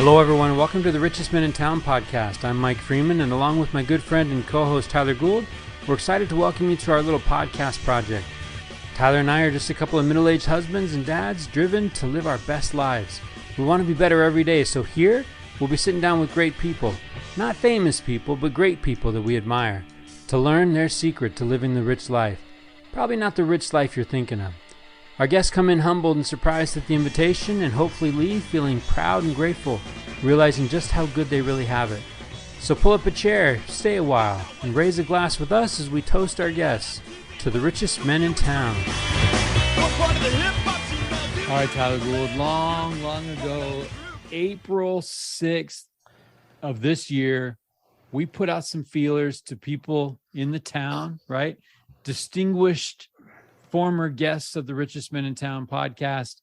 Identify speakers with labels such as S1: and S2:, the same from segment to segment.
S1: Hello, everyone. Welcome to the Richest Men in Town podcast. I'm Mike Freeman, and along with my good friend and co-host Tyler Gould, we're excited to welcome you to our little podcast project. Tyler and I are just a couple of middle-aged husbands and dads driven to live our best lives. We want to be better every day, so here we'll be sitting down with great people. Not famous people, but great people that we admire, to learn their secret to living the rich life. Probably not the rich life you're thinking of. Our guests come in humbled and surprised at the invitation and hopefully leave feeling proud and grateful, realizing just how good they really have it. So pull up a chair, stay a while, and raise a glass with us as we toast our guests to the richest men in town.
S2: All right, Tyler Gould, long ago, April 6th of this year, we put out some feelers to people in the town, right? Distinguished former guests of the Richest Men in Town podcast,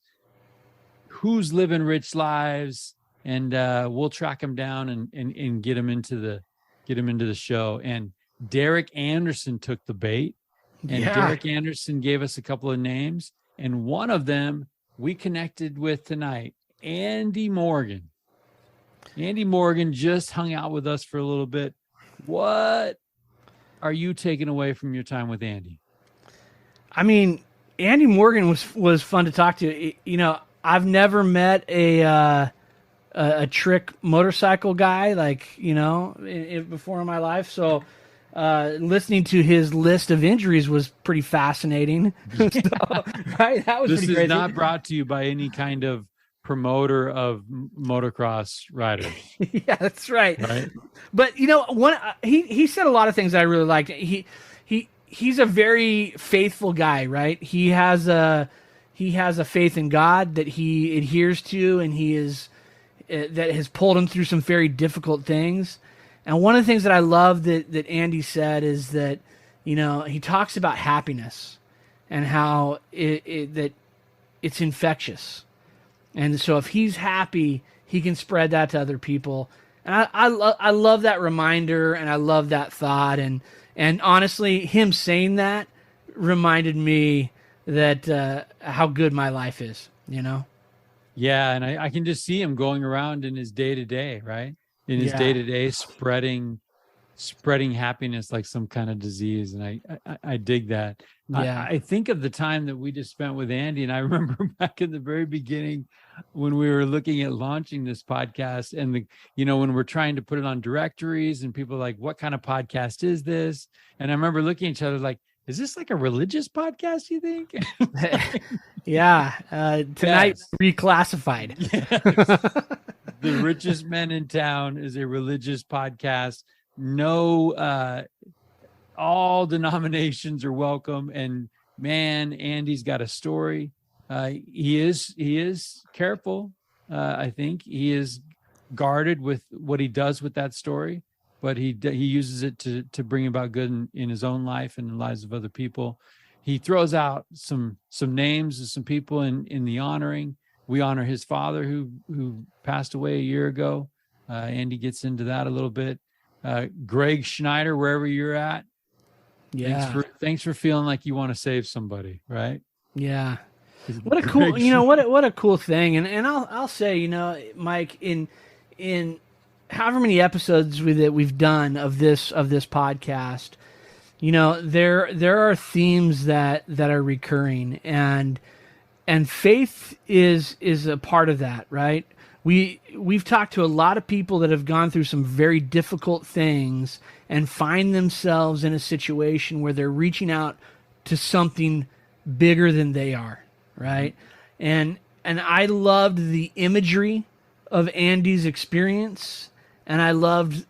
S2: who's living rich lives, and we'll track them down and get them into the show. And Derrick Anderson took the bait, and Derrick Anderson gave us a couple of names, and one of them we connected with tonight, Andy Morgan. Andy Morgan just hung out with us for a little bit. What are you taking away from your time with Andy?
S3: I mean, Andy Morgan was fun to talk to. You know, I've never met a trick motorcycle guy before in my life. So listening to his list of injuries was pretty fascinating. So, right? That was
S2: this
S3: pretty
S2: is
S3: crazy.
S2: Not brought to you by any kind of promoter of motocross riders.
S3: Yeah, that's right. But you know, he said a lot of things that I really liked. He's a very faithful guy, right? He has a faith in God that he adheres to, and that has pulled him through some very difficult things. And one of the things that I love that Andy said is that, you know, he talks about happiness and how that it's infectious. And so if he's happy, he can spread that to other people. And I love that reminder, and I love that thought. And honestly, him saying that reminded me that how good my life is, you know?
S2: Yeah, and I can just see him going around in his day-to-day, right? In his day-to-day, spreading happiness like some kind of disease. And I dig that.
S3: Yeah.
S2: I think of the time that we just spent with Andy, and I remember back in the very beginning when we were looking at launching this podcast, and when we're trying to put it on directories, and people are like, what kind of podcast is this? And I remember looking at each other like, is this like a religious podcast, you think?
S3: Tonight reclassified.
S2: Yes. The Richest Men in Town is a religious podcast. No, all denominations are welcome. And man, Andy's got a story. He is careful. I think he is guarded with what he does with that story, but he uses it to bring about good in his own life and the lives of other people. He throws out some names of some people in the honoring. We honor his father who passed away a year ago. Andy gets into that a little bit. Greg Schneider, wherever you're at.
S3: Yeah.
S2: Thanks for feeling like you want to save somebody, right?
S3: Yeah. What a cool, what a cool thing. And I'll say, you know, Mike, in however many episodes that we've done of this podcast, you know, there are themes that are recurring, and faith is a part of that, right? We've talked to a lot of people that have gone through some very difficult things and find themselves in a situation where they're reaching out to something bigger than they are, right? And I loved the imagery of Andy's experience, and I loved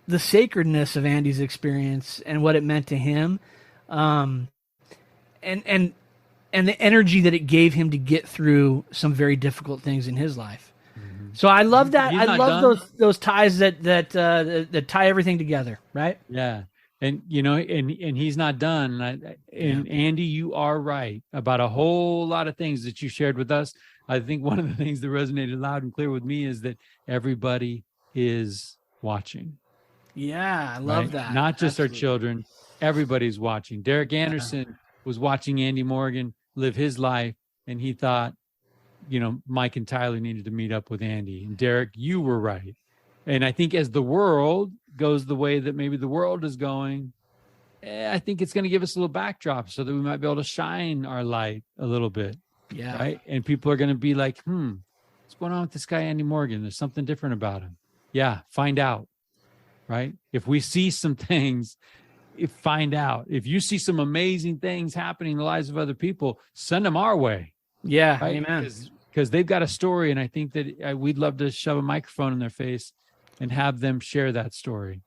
S3: the sacredness of Andy's experience and what it meant to him, and the energy that it gave him to get through some very difficult things in his life. So I love that. I love those ties that tie everything together, right?
S2: Yeah. And, you know, and he's not done. And Andy, you are right about a whole lot of things that you shared with us. I think one of the things that resonated loud and clear with me is that everybody is watching.
S3: Yeah, I love that.
S2: Not just our children. Everybody's watching. Derrick Anderson was watching Andy Morgan live his life, and he thought, Mike and Tyler needed to meet up with Andy. And Derrick, you were right. And I think as the world goes the way that maybe the world is going, I think it's going to give us a little backdrop so that we might be able to shine our light a little bit.
S3: Yeah.
S2: Right. And people are going to be like, what's going on with this guy, Andy Morgan? There's something different about him. Yeah. Find out. Right. If we see some things, find out. If you see some amazing things happening in the lives of other people, send them our way.
S3: Yeah.
S2: Right?
S3: Amen.
S2: Because they've got a story. And I think that we'd love to shove a microphone in their face and have them share that story.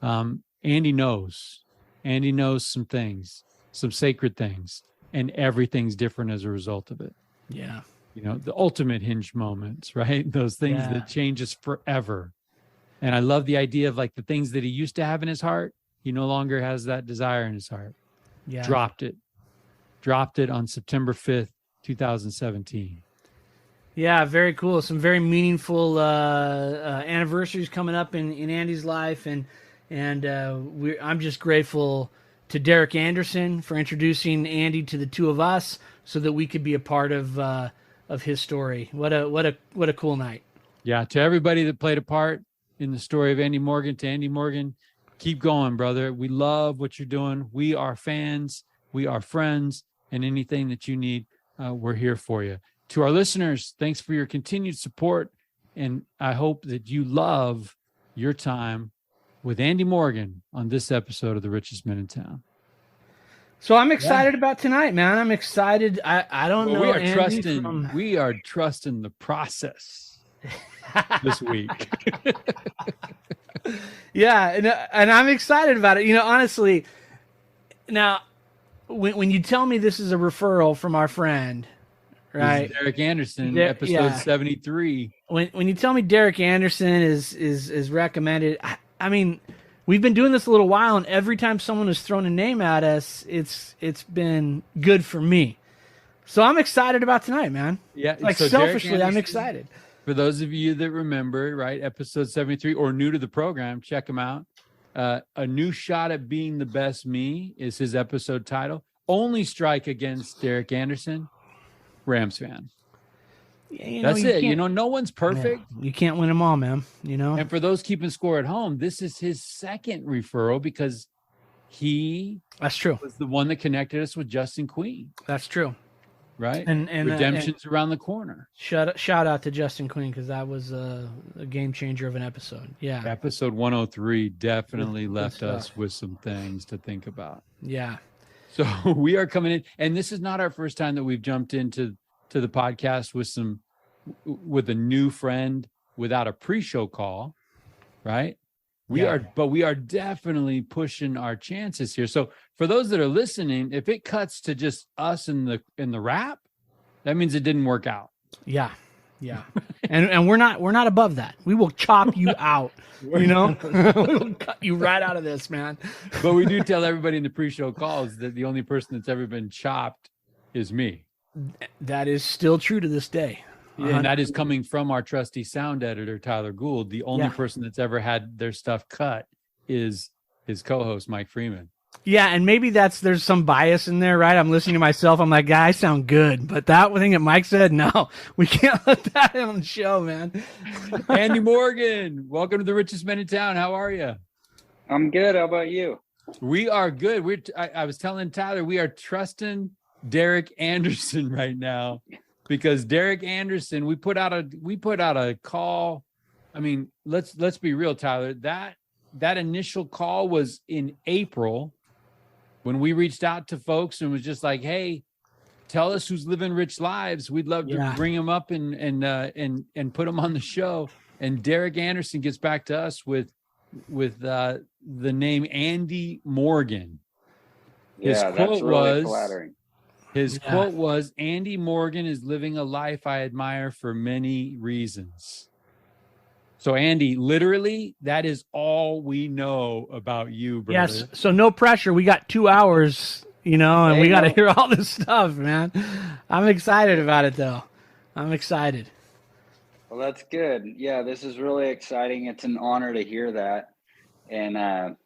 S2: Andy knows some things, some sacred things, and everything's different as a result of it.
S3: Yeah.
S2: The ultimate hinge moments, right? Those things that change us forever. And I love the idea of like the things that he used to have in his heart. He no longer has that desire in his heart.
S3: Yeah.
S2: Dropped it on September 5th, 2017.
S3: Yeah, very cool. Some very meaningful anniversaries coming up in Andy's life, and I'm just grateful to Derrick Anderson for introducing Andy to the two of us, so that we could be a part of his story. What a cool night.
S2: Yeah, to everybody that played a part in the story of Andy Morgan, to Andy Morgan, keep going, brother. We love what you're doing. We are fans. We are friends, and anything that you need, we're here for you. To our listeners, thanks for your continued support, and I hope that you love your time with Andy Morgan on this episode of The Richest Men in Town.
S3: So I'm excited about tonight, man. I'm excited. I don't know.
S2: We are trusting the process this week.
S3: Yeah, and I'm excited about it. Honestly, now when you tell me this is a referral from our friend, right?
S2: Derrick Anderson, episode 73.
S3: When you tell me Derrick Anderson is recommended, I mean, we've been doing this a little while, and every time someone has thrown a name at us, it's been good for me. So I'm excited about tonight, man.
S2: Yeah,
S3: like
S2: so
S3: selfishly, I'm excited.
S2: For those of you that remember, right, episode 73 or new to the program, check them out. A New Shot at Being the Best Me is his episode title. Only strike against Derrick Anderson. Rams fan. Yeah, that's it. No one's perfect.
S3: Yeah, you can't win them all, man.
S2: And for those keeping score at home, this is his second referral because
S3: that's true.
S2: Was the one that connected us with Justin Queen.
S3: That's true.
S2: Right. And redemption's around the corner.
S3: Shout out to Justin Queen, because that was a game changer of an episode. Yeah.
S2: Episode 103 definitely left us with some things to think about.
S3: Yeah.
S2: So we are coming in, and this is not our first time that we've jumped into the podcast with a new friend without a pre-show call, right? We are definitely pushing our chances here. So for those that are listening, if it cuts to just us in the wrap, that means it didn't work out.
S3: Yeah. Yeah. and we're not above that. We will chop you out. We will cut you right out of this, man.
S2: But we do tell everybody in the pre-show calls that the only person that's ever been chopped is me.
S3: That is still true to this day.
S2: And that is coming from our trusty sound editor, Tyler Gould. The only person that's ever had their stuff cut is his co-host, Mike Freeman.
S3: Yeah, and maybe there's some bias in there, right? I'm listening to myself. I'm like, I sound good. But that thing that Mike said, no, we can't let that on the show, man.
S2: Andy Morgan, welcome to The Richest Men in Town. How are you?
S4: I'm good. How about you?
S2: We are good. I was telling Tyler, we are trusting Derrick Anderson right now. Because Derrick Anderson, we put out a call. I mean, let's be real, Tyler. That initial call was in April when we reached out to folks and was just like, "Hey, tell us who's living rich lives. We'd love to bring them up and put them on the show." And Derrick Anderson gets back to us with the name Andy Morgan. His quote was flattering. His quote was, "Andy Morgan is living a life I admire for many reasons." So, Andy, literally, that is all we know about you, brother.
S3: Yes. So no pressure. We got 2 hours, and we got to hear all this stuff, man. I'm excited about it, though. I'm excited.
S4: Well, that's good. Yeah, this is really exciting. It's an honor to hear that. And,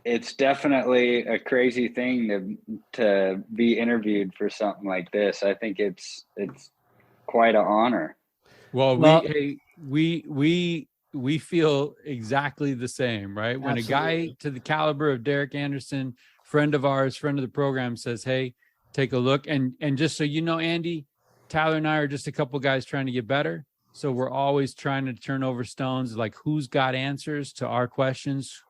S4: it's definitely a crazy thing to be interviewed for something like this. I think it's quite an honor.
S2: Well, we feel exactly the same, right? When
S3: Absolutely.
S2: a guy to the caliber of Derrick Anderson, friend of ours, friend of the program, says, "Hey, take a look," and just so you know, Andy, Tyler and I are just a couple guys trying to get better. So we're always trying to turn over stones, like who's got answers to our questions,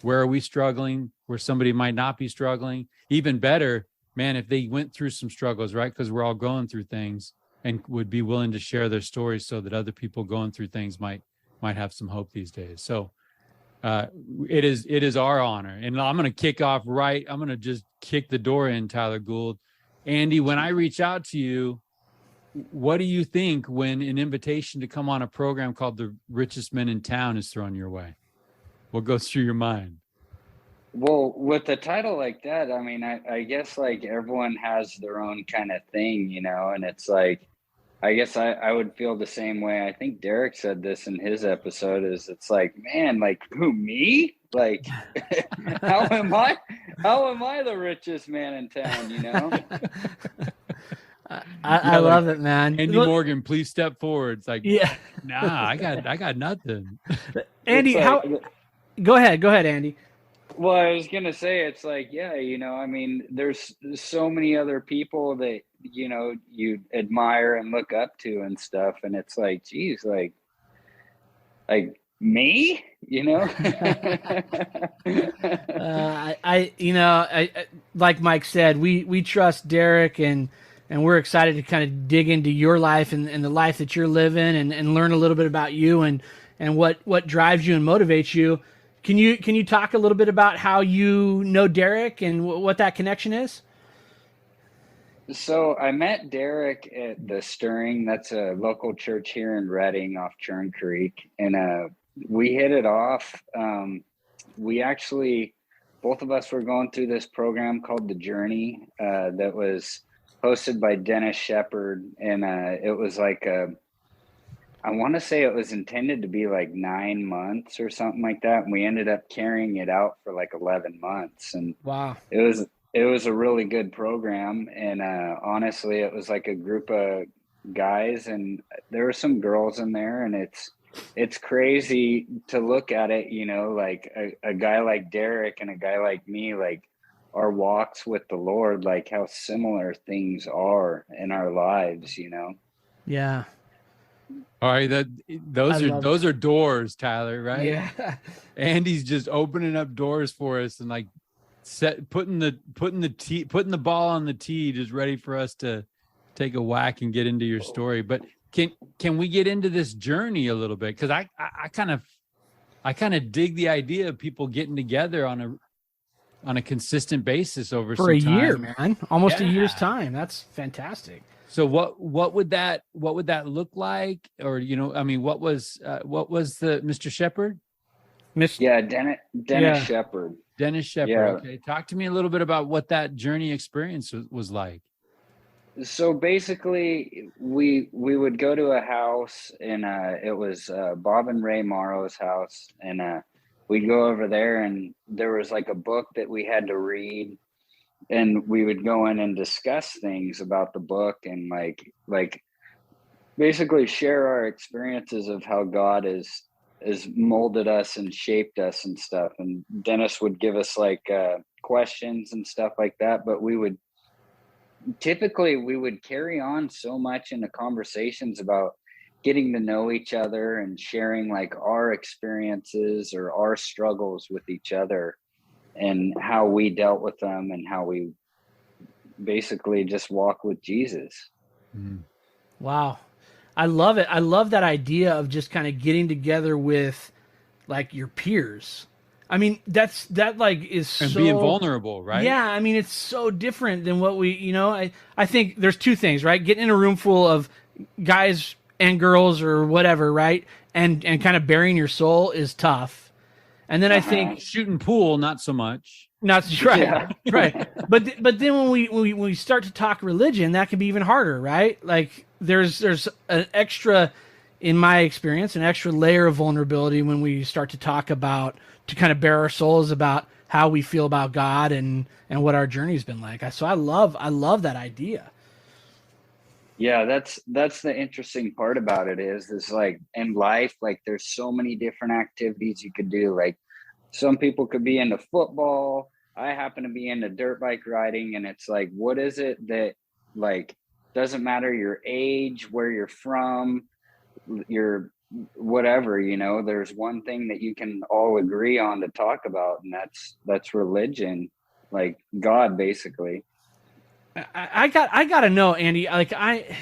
S2: where are we struggling, where somebody might not be struggling. Even better, man, if they went through some struggles, right? Because we're all going through things, and would be willing to share their stories so that other people going through things might have some hope these days. So it is our honor. And I'm going to kick off right. I'm going to just kick the door in, Tyler Gould. Andy, when I reach out to you, what do you think when an invitation to come on a program called The Richest Men in Town is thrown your way? What goes through your mind?
S4: Well, with a title like that, I mean, I guess like everyone has their own kind of thing, you know, and it's like, I guess I would feel the same way. I think Derrick said this in his episode, is it's like, man, like who, me? Like, how am I the richest man in town, you know?
S3: I love it, man.
S2: Andy Morgan, please step forward. It's like,
S3: yeah,
S2: nah, I got nothing.
S3: Andy,
S4: like,
S3: go ahead, Andy.
S4: Well, I was going to say, it's like, yeah, you know, I mean, there's so many other people that, you know, you admire and look up to and stuff. And it's like, geez, like me, you know?
S3: I like Mike said, we trust Derrick, and we're excited to kind of dig into your life and the life that you're living, and learn a little bit about you and what drives you and motivates you. Can you talk a little bit about how you know Derrick and what that connection is?
S4: So I met Derrick at the Stirring. That's a local church here in Redding off Churn Creek. And we hit it off. We actually, both of us were going through this program called The Journey that was hosted by Dennis Shepard. And it was like I want to say it was intended to be like 9 months or something like that. And we ended up carrying it out for like 11 months. And
S3: wow,
S4: it was a really good program. And honestly, it was like a group of guys, and there were some girls in there, and it's crazy to look at it, you know, like a guy like Derrick and a guy like me, like our walks with the Lord, like how similar things are in our lives, you know?
S3: Yeah.
S2: All right, those are doors, Tyler, right?
S3: Yeah.
S2: Andy's just opening up doors for us and like putting the ball on the tee, just ready for us to take a whack and get into your story. But can we get into this journey a little bit? Because I kind of dig the idea of people getting together on a consistent basis over
S3: for a
S2: some time.
S3: year, man, almost a year's time. That's fantastic.
S2: So what would that look like? Or, you know, I mean, what was the Mr. Shepard?
S4: Yeah, Dennis Shepard.
S2: Dennis Shepard.
S4: Yeah.
S2: Okay. Talk to me a little bit about what that journey experience was like.
S4: So basically we would go to a house, and it was Bob and Ray Morrow's house, and we'd go over there, and there was like a book that we had to read, and we would go in and discuss things about the book, and like basically share our experiences of how God has molded us and shaped us and stuff. And Dennis would give us like questions and stuff like that, but we would carry on so much in the conversations about getting to know each other and sharing like our experiences or our struggles with each other and how we dealt with them and how we basically just walk with Jesus.
S3: Wow. I love it. I love that idea of just kind of getting together with like your peers. I mean, that is
S2: and
S3: so
S2: being vulnerable, right?
S3: Yeah. I mean, it's so different than what we, you know, I think there's two things, right? Getting in a room full of guys and girls or whatever, right? And kind of burying your soul is tough. And then I think
S2: shooting pool, not so much.
S3: Not right,
S4: Yeah.
S3: right. But then when we start to talk religion, that can be even harder, right? Like there's an extra, in my experience, an extra layer of vulnerability when we start to talk about, to kind of bare our souls about how we feel about God and what our journey's been like. So I love that idea.
S4: Yeah, that's the interesting part about it is like in life, like there's so many different activities you could do. Like some people could be into football. I happen to be into dirt bike riding, and it's like, what is it that like doesn't matter your age, where you're from, your whatever, there's one thing that you can all agree on to talk about, and that's religion, like God, basically.
S3: I gotta know, Andy. Like I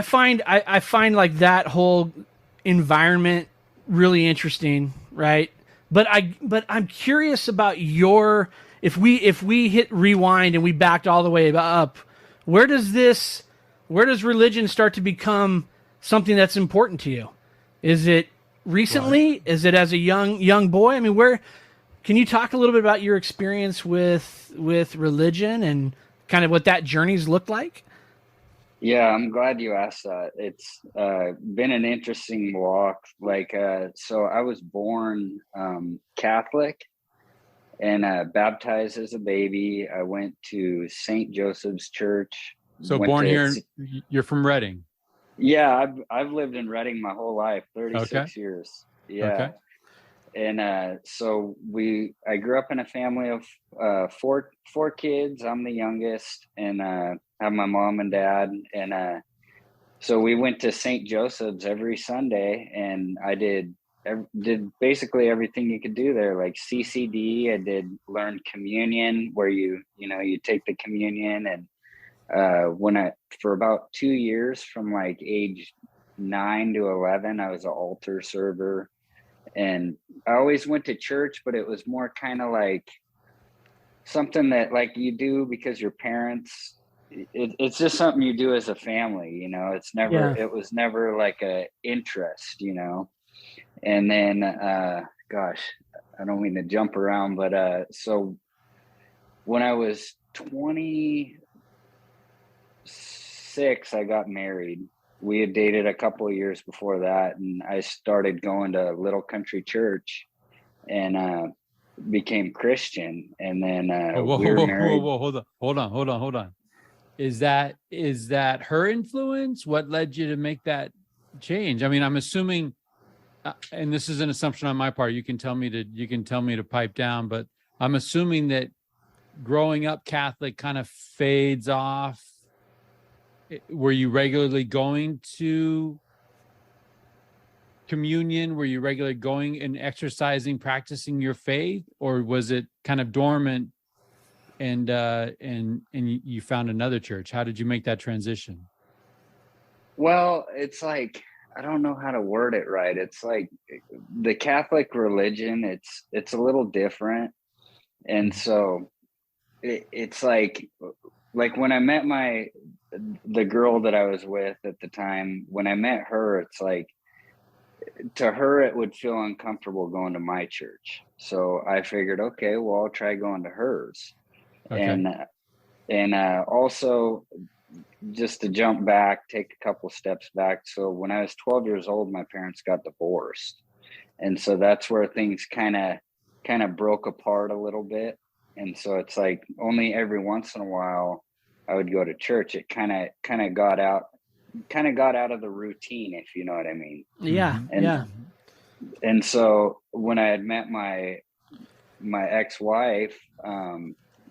S3: find like that whole environment really interesting, right? But I'm curious about your, if we hit rewind and we backed all the way up, where does religion start to become something that's important to you? Is it recently? Right. Is it as a young boy? I mean, where can you talk a little bit about your experience with religion and kind of what that journey's looked like?
S4: Yeah, I'm glad you asked that. It's been an interesting walk. Like, so I was born Catholic and baptized as a baby. I went to St. Joseph's Church.
S2: So born here, you're from Reading?
S4: Yeah, I've lived in Reading my whole life, 36 years. Yeah. Okay. And so I grew up in a family of four kids. I'm the youngest, and have my mom and dad. And so we went to St. Joseph's every Sunday, and I did basically everything you could do there, like CCD. I did learn communion, where you take the communion. And for about 2 years, from like age 9 to 11, I was an altar server. And I always went to church, but it was more kind of like something that like you do because your parents, it's just something you do as a family, it's never, It was never like a interest, and then, gosh, I don't mean to jump around, but, so when I was 26, I got married. We had dated a couple of years before that, and I started going to Little Country Church and became Christian. And then we were married.
S2: Hold on. Is that her influence? What led you to make that change? I mean, I'm assuming, and this is an assumption on my part. You can tell me to pipe down, but I'm assuming that growing up Catholic kind of fades off. Were you regularly going to communion? Were you regularly going and exercising, practicing your faith, or was it kind of dormant and you found another church? How did you make that transition?
S4: Well, it's like, I don't know how to word it right. It's like the Catholic religion, it's a little different. And so it's like when I met the girl that I was with at the time, when I met her, it's like, to her, it would feel uncomfortable going to my church. So I figured, okay, well, I'll try going to hers. Okay. And also, just to jump back, take a couple steps back. So when I was 12 years old, my parents got divorced. And so that's where things kind of broke apart a little bit. And so it's like only every once in a while I would go to church. It kind of got out of the routine, if you know what I mean.
S3: Yeah.
S4: And so when I had met my ex-wife,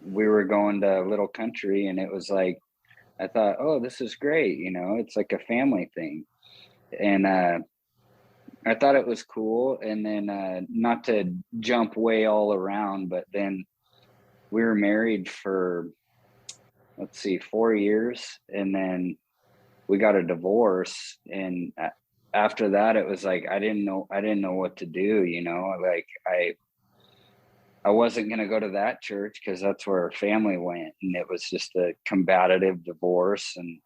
S4: we were going to Little Country, and it was like, I thought, oh, this is great. It's like a family thing. And I thought it was cool. And then not to jump way all around, but then we were married for, 4 years. And then we got a divorce. And after that, it was like, I didn't know what to do. Like I wasn't going to go to that church because that's where our family went. And it was just a combative divorce. And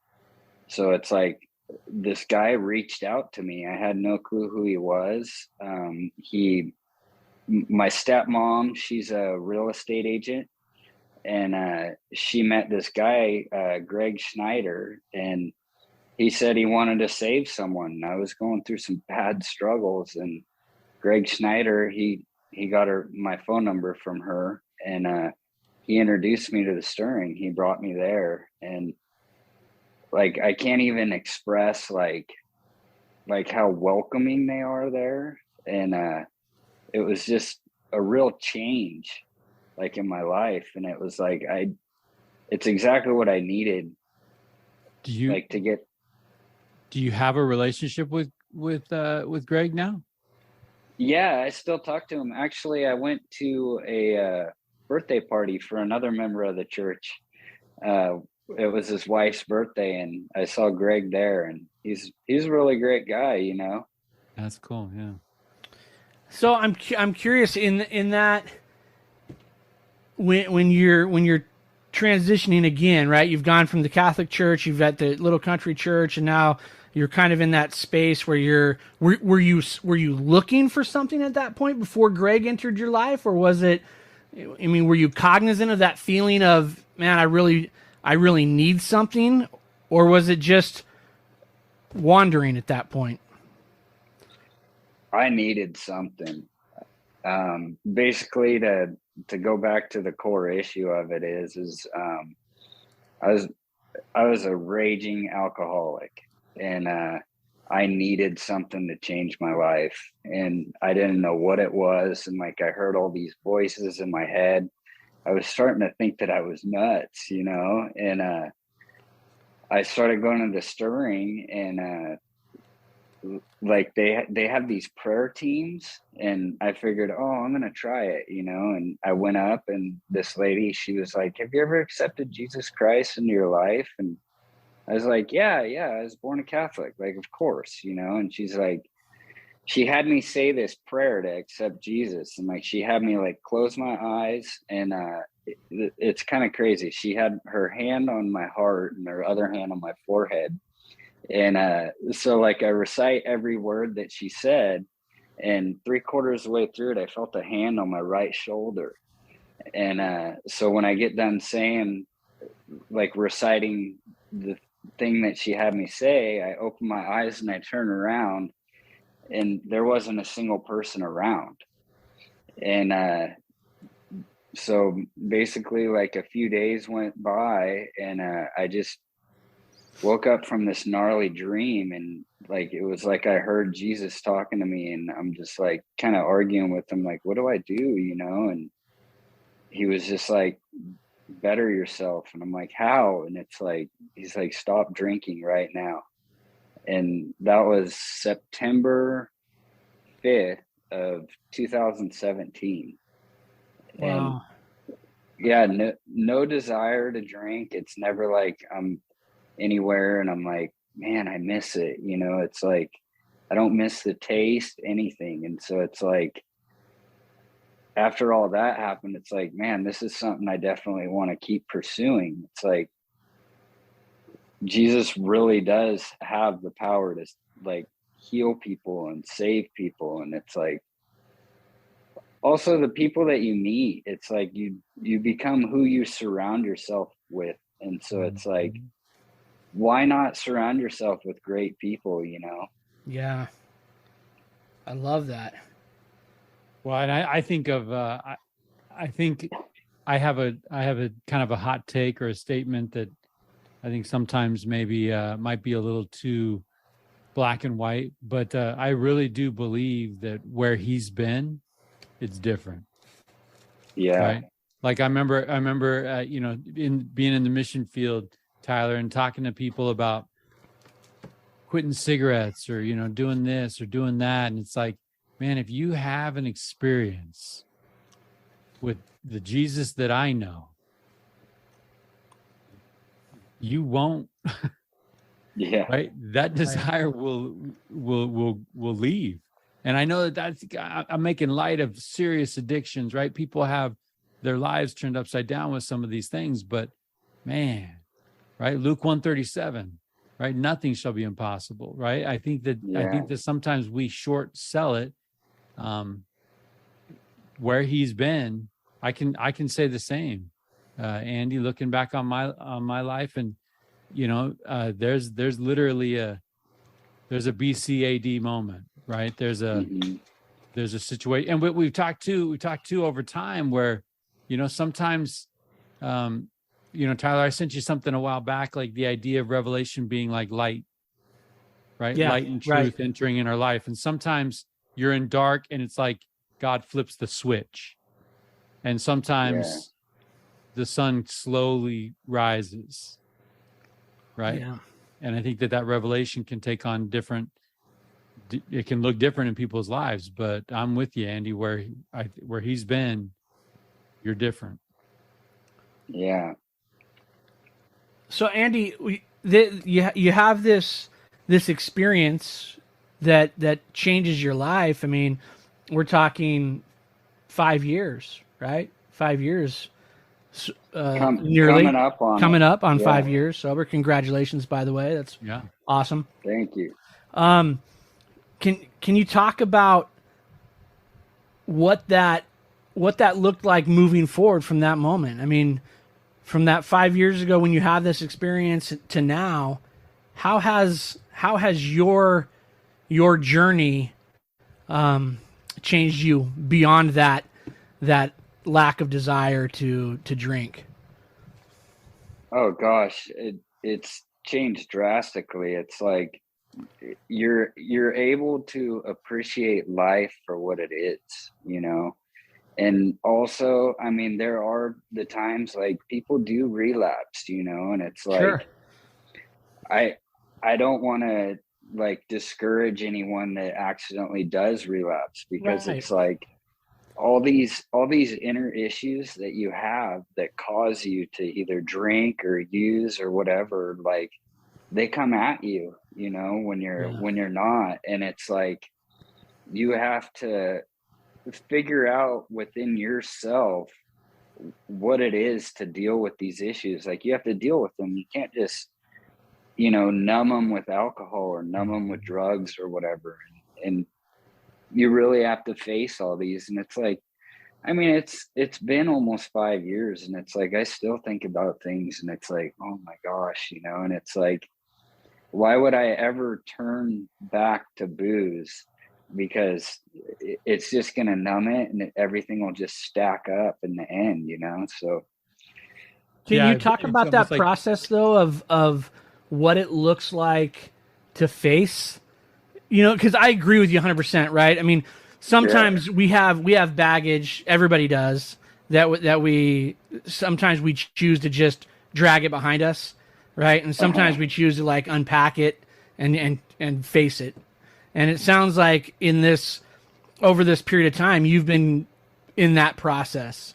S4: so it's like, this guy reached out to me. I had no clue who he was. My stepmom, she's a real estate agent, and she met this guy, Greg Schneider, and he said he wanted to save someone. I was going through some bad struggles, and Greg Schneider, he got my phone number from her, and he introduced me to the stirring. He brought me there, and like I can't even express like how welcoming they are there. And it was just a real change like in my life. And it was like it's exactly what I needed.
S2: Do you
S4: like to get
S2: do you have a relationship with Greg now?
S4: Yeah, I still talk to him. Actually, I went to a birthday party for another member of the church. It was his wife's birthday, and I saw Greg there, and he's a really great guy, you know.
S2: That's cool. Yeah.
S3: So I'm curious in that when you're transitioning again, right? You've gone from the Catholic Church, you've got the little country church, and now you're kind of in that space where were you looking for something at that point before Greg entered your life, or was it? I mean, were you cognizant of that feeling of, man, I really need something, or was it just wandering at that point?
S4: I needed something. Basically, to go back to the core issue of it is I was a raging alcoholic, and I needed something to change my life, and I didn't know what it was. And like, I heard all these voices in my head. I was starting to think that I was nuts, you know, and I started going to the stirring, and like they have these prayer teams, and I figured, oh, I'm gonna try it, you know. And I went up, and this lady, she was like, have you ever accepted Jesus Christ into your life? And I was like, yeah, I was born a Catholic, like, of course, you know. And she's like, she had me say this prayer to accept Jesus, and like she had me like close my eyes, and it's kind of crazy. She had her hand on my heart and her other hand on my forehead. And so like I recite every word that she said, and 3/4 of the way through it, I felt a hand on my right shoulder. And so when I get done saying, like, reciting the thing that she had me say, I open my eyes and I turn around, and there wasn't a single person around. And so basically, like, a few days went by, and I just woke up from this gnarly dream, and like it was like I heard Jesus talking to me, and I'm just like kind of arguing with him, like, what do I do, you know? And he was just like, better yourself. And I'm like, how? And it's like, he's like, stop drinking right now. And that was September 5th of 2017.
S3: Wow.
S4: And yeah, no desire to drink. It's never like I'm anywhere and I'm like, man, I miss it, you know. It's like I don't miss the taste, anything. And so it's like, after all that happened, it's like, man, this is something I definitely want to keep pursuing. It's like Jesus really does have the power to like heal people and save people. And it's like also the people that you meet, it's like you become who you surround yourself with. And so it's like, why not surround yourself with great people, you know?
S3: Yeah. I love that.
S2: Well, and I think of I think I have a kind of a hot take or a statement that I think sometimes maybe might be a little too black and white, but I really do believe that where he's been, it's different.
S4: Yeah.
S2: Right. Like I remember you know, being in the mission field, Tyler, and talking to people about quitting cigarettes or, you know, doing this or doing that. And it's like, man, if you have an experience with the Jesus that I know, you won't.
S4: Yeah.
S2: Right. That desire will leave. And I know that's, I'm making light of serious addictions, right? People have their lives turned upside down with some of these things, but man, right? Luke 137, right? Nothing shall be impossible, right? I think that sometimes we short sell it. Where he's been, I can say the same. Andy, looking back on my life, and you know, there's literally there's a BCAD moment, right? There's a situation, and we've talked to over time where, you know, sometimes Tyler, I sent you something a while back, like the idea of revelation being like light, right?
S3: Yeah,
S2: Light and
S3: right.
S2: truth entering in our life. And sometimes you're in dark and it's like God flips the switch. And sometimes the sun slowly rises, right?
S3: Yeah.
S2: And I think that revelation can take on it can look different in people's lives, but I'm with you, Andy, where he's been, you're different.
S4: Yeah.
S3: So Andy, you have this experience that changes your life. I mean, we're talking 5 years, right? 5 years, nearly
S4: coming up on
S3: 5 years sober. Congratulations, by the way. That's awesome.
S4: Thank you.
S3: Can you talk about what that looked like moving forward from that moment? I mean, from that 5 years ago when you had this experience to now, how has your journey changed you beyond that lack of desire to drink?
S4: Oh gosh, it's changed drastically. It's like you're able to appreciate life for what it is, and also, I mean, there are the times like people do relapse, and it's like,
S3: sure.
S4: I don't want to like discourage anyone that accidentally does relapse, because
S3: Right.
S4: it's like all these inner issues that you have that cause you to either drink or use or whatever, like they come at you, when you're not. And it's like, you have to figure out within yourself what it is to deal with these issues. Like, you have to deal with them. You can't just, numb them with alcohol or numb them with drugs or whatever. And you really have to face all these. And it's like, I mean, it's been almost 5 years, and it's like, I still think about things, and it's like, oh my gosh, and it's like, why would I ever turn back to booze? Because it's just going to numb it, and everything will just stack up in the end, So
S3: Can you talk about that process though of what it looks like to face, because I agree with you 100%, right? I mean, sometimes we have baggage, everybody does, that we sometimes we choose to just drag it behind us, right? And sometimes we choose to like unpack it and face it. And it sounds like over this period of time, you've been in that process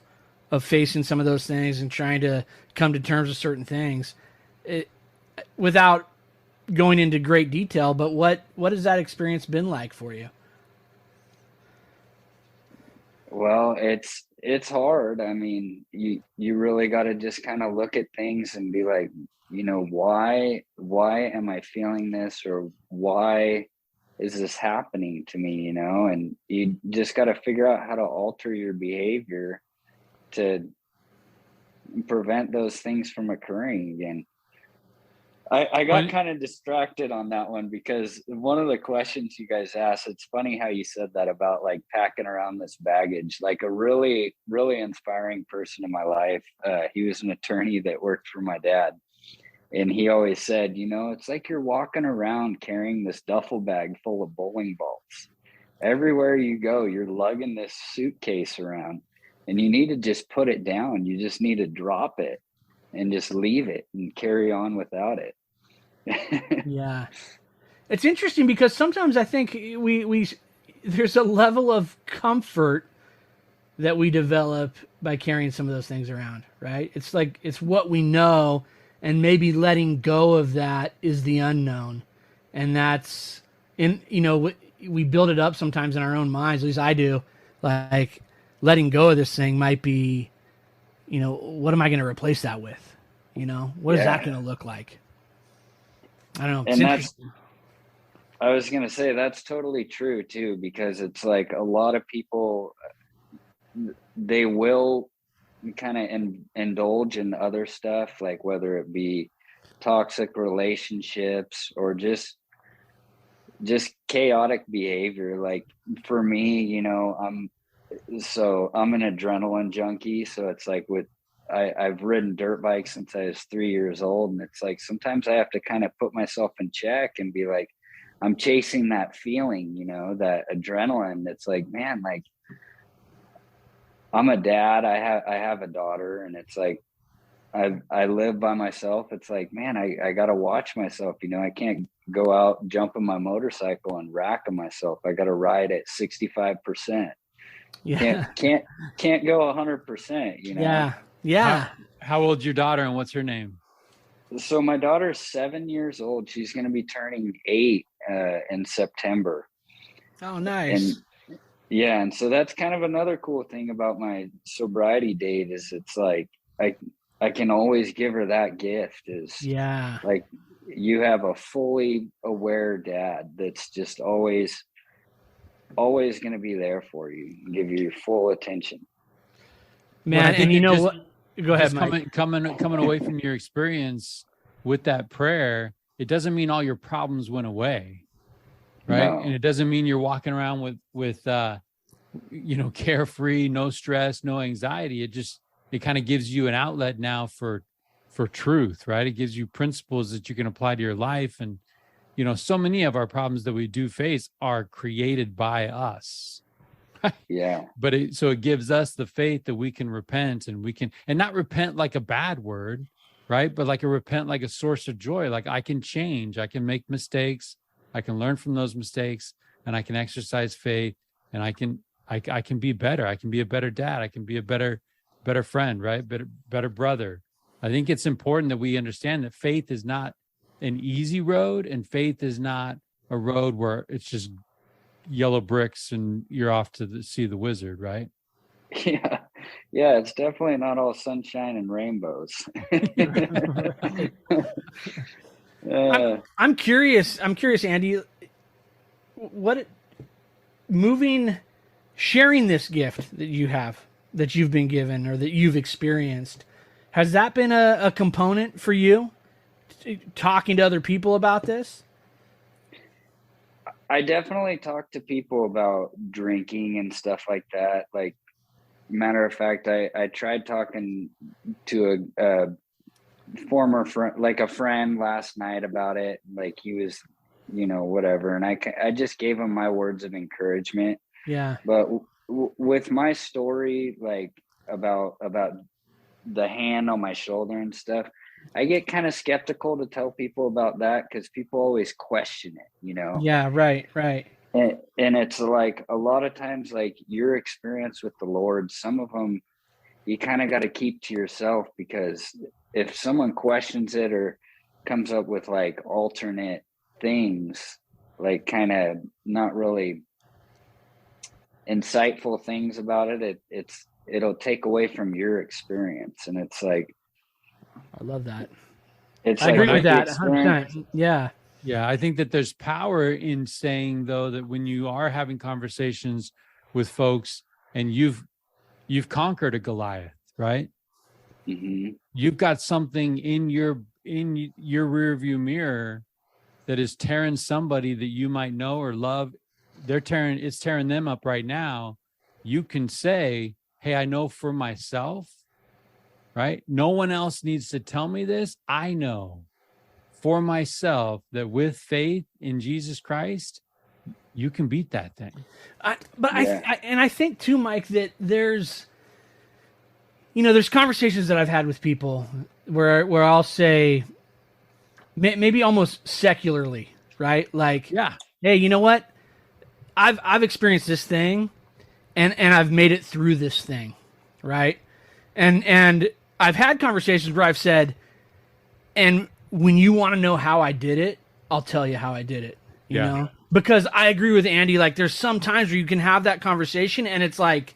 S3: of facing some of those things and trying to come to terms with certain things. Without going into great detail, but what has that experience been like for you?
S4: Well, it's hard. I mean, you really got to just kind of look at things and be like, why am I feeling this, or why is this happening to me, and you just got to figure out how to alter your behavior to prevent those things from occurring again. I got kind of distracted on that one, because one of the questions you guys asked, it's funny how you said that about like packing around this baggage. Like, a really, really inspiring person in my life, he was an attorney that worked for my dad. And he always said, it's like you're walking around carrying this duffel bag full of bowling balls. Everywhere you go, you're lugging this suitcase around, and you need to just put it down. You just need to drop it and just leave it and carry on without it.
S3: Yeah. It's interesting because sometimes I think we there's a level of comfort that we develop by carrying some of those things around, right? It's like, it's what we know, and maybe letting go of that is the unknown. And that's we build it up sometimes in our own minds, at least I do. Like, letting go of this thing might be, what am I going to replace that with? What is that going to look like? I don't know. It's interesting.
S4: I was going to say that's totally true too, because it's like a lot of people, they will kind of indulge in other stuff, like whether it be toxic relationships or just chaotic behavior. Like for me, I'm an adrenaline junkie. So it's like with I've ridden dirt bikes since I was 3 years old. And it's like, sometimes I have to kind of put myself in check and be like, I'm chasing that feeling, you know, that adrenaline. It's like, man, like, I'm a dad. I have a daughter, and it's like, I live by myself. It's like, man, I got to watch myself. You know, I can't go out, jump on my motorcycle and rack on myself. I got to ride at 65%.
S3: Yeah.
S4: Can't go 100%, you know?
S3: Yeah. Yeah.
S2: How old's your daughter, and what's her name?
S4: So my daughter's 7 years old. She's going to be turning 8 in September.
S3: Oh, nice.
S4: And yeah. And so that's kind of another cool thing about my sobriety date is it's like, I can always give her that gift is like, you have a fully aware dad that's just always going to be there for you, give you your full attention.
S3: Man, and you know what? Go ahead, Mike.
S2: Coming away from your experience with that prayer, it doesn't mean all your problems went away, right? No. And it doesn't mean you're walking around with carefree, no stress, no anxiety. It kind of gives you an outlet now for truth, right? It gives you principles that you can apply to your life. And, you know, so many of our problems that we do face are created by us.
S4: Yeah.
S2: But it gives us the faith that we can repent, and not repent like a bad word, right? But like repent like a source of joy. Like, I can change, I can make mistakes, I can learn from those mistakes, and I can exercise faith, and I can be better. I can be a better dad. I can be a better friend, right? Better brother. I think it's important that we understand that faith is not an easy road, and faith is not a road where it's just yellow bricks and you're off to see the wizard, right?
S4: Yeah, it's definitely not all sunshine and rainbows.
S3: I'm curious, Andy, sharing this gift that you have, that you've been given or that you've experienced, has that been a component for you, talking to other people about this?
S4: I definitely talk to people about drinking and stuff like that. Like, matter of fact, I tried talking to a former friend, like a friend, last night about it. Like, he was, you know, whatever. And I just gave him my words of encouragement.
S3: Yeah.
S4: But with my story, like about the hand on my shoulder and stuff, I get kind of skeptical to tell people about that because people always question it, you know?
S3: Yeah, right.
S4: And it's like, a lot of times, like, your experience with the Lord, some of them you kind of got to keep to yourself, because if someone questions it or comes up with like alternate things, like kind of not really insightful things about it, it'll take away from your experience. And it's like,
S3: I love that.
S4: I agree with that
S3: 100%. Yeah.
S2: Yeah. I think that there's power in saying, though, that when you are having conversations with folks and you've conquered a Goliath, right?
S4: Mm-hmm.
S2: You've got something in your rear view mirror that is tearing somebody that you might know or love. It's tearing them up right now. You can say, hey, I know for myself, right? No one else needs to tell me this. I know for myself that with faith in Jesus Christ, you can beat that thing.
S3: I think too, Mike, that there's conversations that I've had with people where I'll say, maybe almost secularly, right? Like,
S2: yeah,
S3: hey, you know what? I've experienced this thing, and I've made it through this thing, right? And I've had conversations where I've said, and when you want to know how I did it, I'll tell you how I did it. You know? Because I agree with Andy, like, there's some times where you can have that conversation and it's like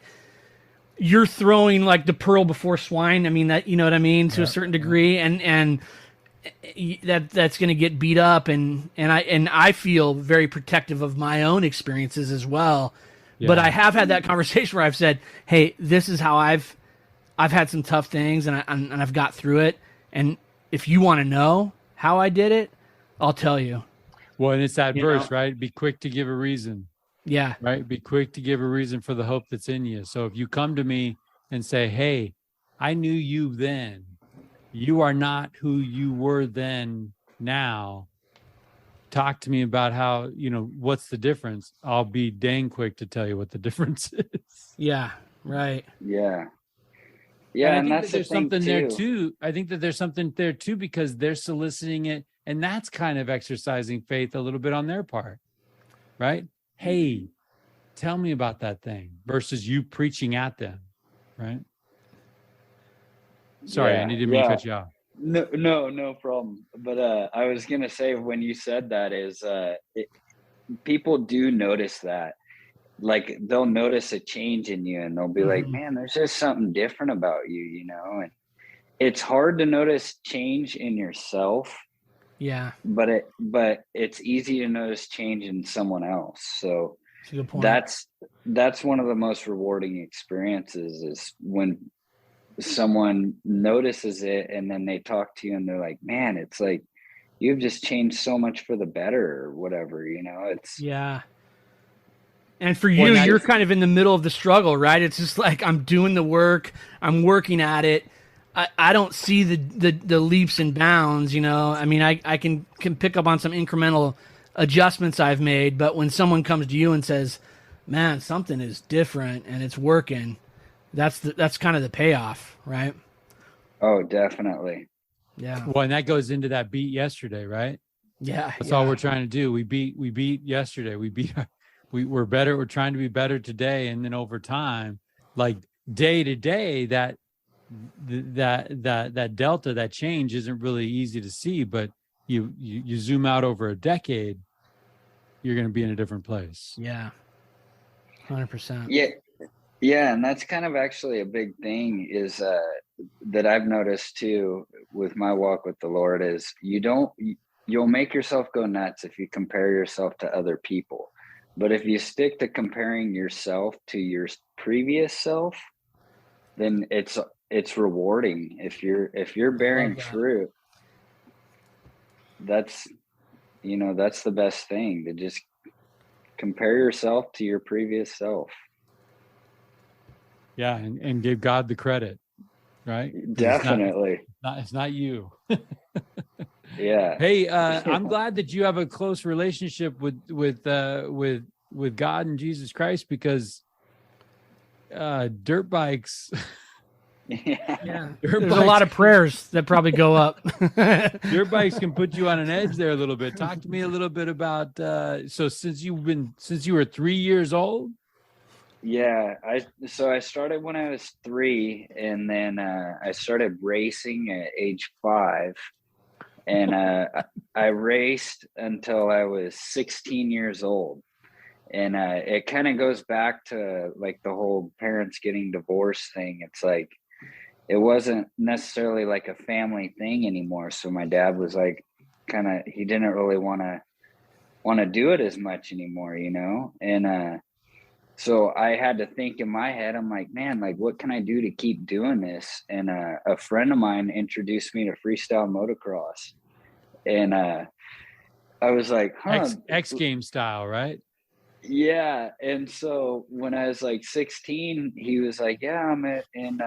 S3: you're throwing like the pearl before swine. I mean, that, you know what I mean, to a certain degree, and that's going to get beat up, and I feel very protective of my own experiences as well. Yeah. But I have had that conversation where I've said, hey, this is how I've had some tough things, and I've got through it, and if you want to know how I did it, I'll tell you.
S2: Well, and it's that verse, right? Be quick to give a reason.
S3: Yeah.
S2: Right? Be quick to give a reason for the hope that's in you. So if you come to me and say, hey, I knew you then. You are not who you were then now. Talk to me about how, what's the difference? I'll be dang quick to tell you what the difference is.
S3: Yeah, right.
S4: Yeah. Yeah,
S2: and I think
S4: that's
S2: that there's
S4: the thing
S2: something there
S4: too.
S2: too. I think that there's something there too, because they're soliciting it, and that's kind of exercising faith a little bit on their part, right? Hey, tell me about that thing, versus you preaching at them, right? Sorry, I didn't mean to cut you off.
S4: No problem. But I was gonna say, when you said that, is people do notice that. Like, they'll notice a change in you, and they'll be like, man, there's just something different about you, and it's hard to notice change in yourself.
S3: Yeah.
S4: But it's easy to notice change in someone else. So
S3: that's a good point.
S4: That's one of the most rewarding experiences, is when someone notices it and then they talk to you and they're like, man, it's like you've just changed so much for the better, or whatever, it's
S3: And for you, you're kind of in the middle of the struggle, right? It's just like, I'm doing the work, I'm working at it. I don't see the leaps and bounds, I mean, I can pick up on some incremental adjustments I've made, but when someone comes to you and says, man, something is different and it's working, that's kind of the payoff, right?
S4: Oh, definitely.
S3: Yeah.
S2: Well, and that goes into that beat yesterday, right?
S3: Yeah.
S2: That's all we're trying to do. We beat yesterday. We're better. We're trying to be better today. And then over time, like day to day, that delta, that change isn't really easy to see, but you zoom out over a decade, you're going to be in a different place.
S3: Yeah. 100%.
S4: Yeah. And that's kind of actually a big thing, is that I've noticed too with my walk with the Lord, is you'll make yourself go nuts if you compare yourself to other people. But if you stick to comparing yourself to your previous self, then it's rewarding. If you're bearing fruit, that's the best thing, to just compare yourself to your previous self.
S2: Yeah, and give God the credit, right?
S4: Definitely.
S2: It's not you.
S4: Yeah.
S2: Hey, I'm glad that you have a close relationship with God and Jesus Christ, because dirt bikes.
S3: Yeah. There's a lot of prayers that probably go up.
S2: Dirt bikes can put you on an edge there a little bit. Talk to me a little bit about so since you were 3 years old.
S4: Yeah, I started when I was 3, and then I started racing at age 5, and I raced until I was 16 years old. And it kind of goes back to like the whole parents getting divorced thing. It's like, it wasn't necessarily like a family thing anymore. So my dad was like, he didn't really want to do it as much anymore, and so I had to think in my head, I'm like, man, like, what can I do to keep doing this? And a friend of mine introduced me to freestyle motocross. And I was like,
S2: X Game style, right?
S4: Yeah. And so when I was like 16, he was like, yeah, I'm in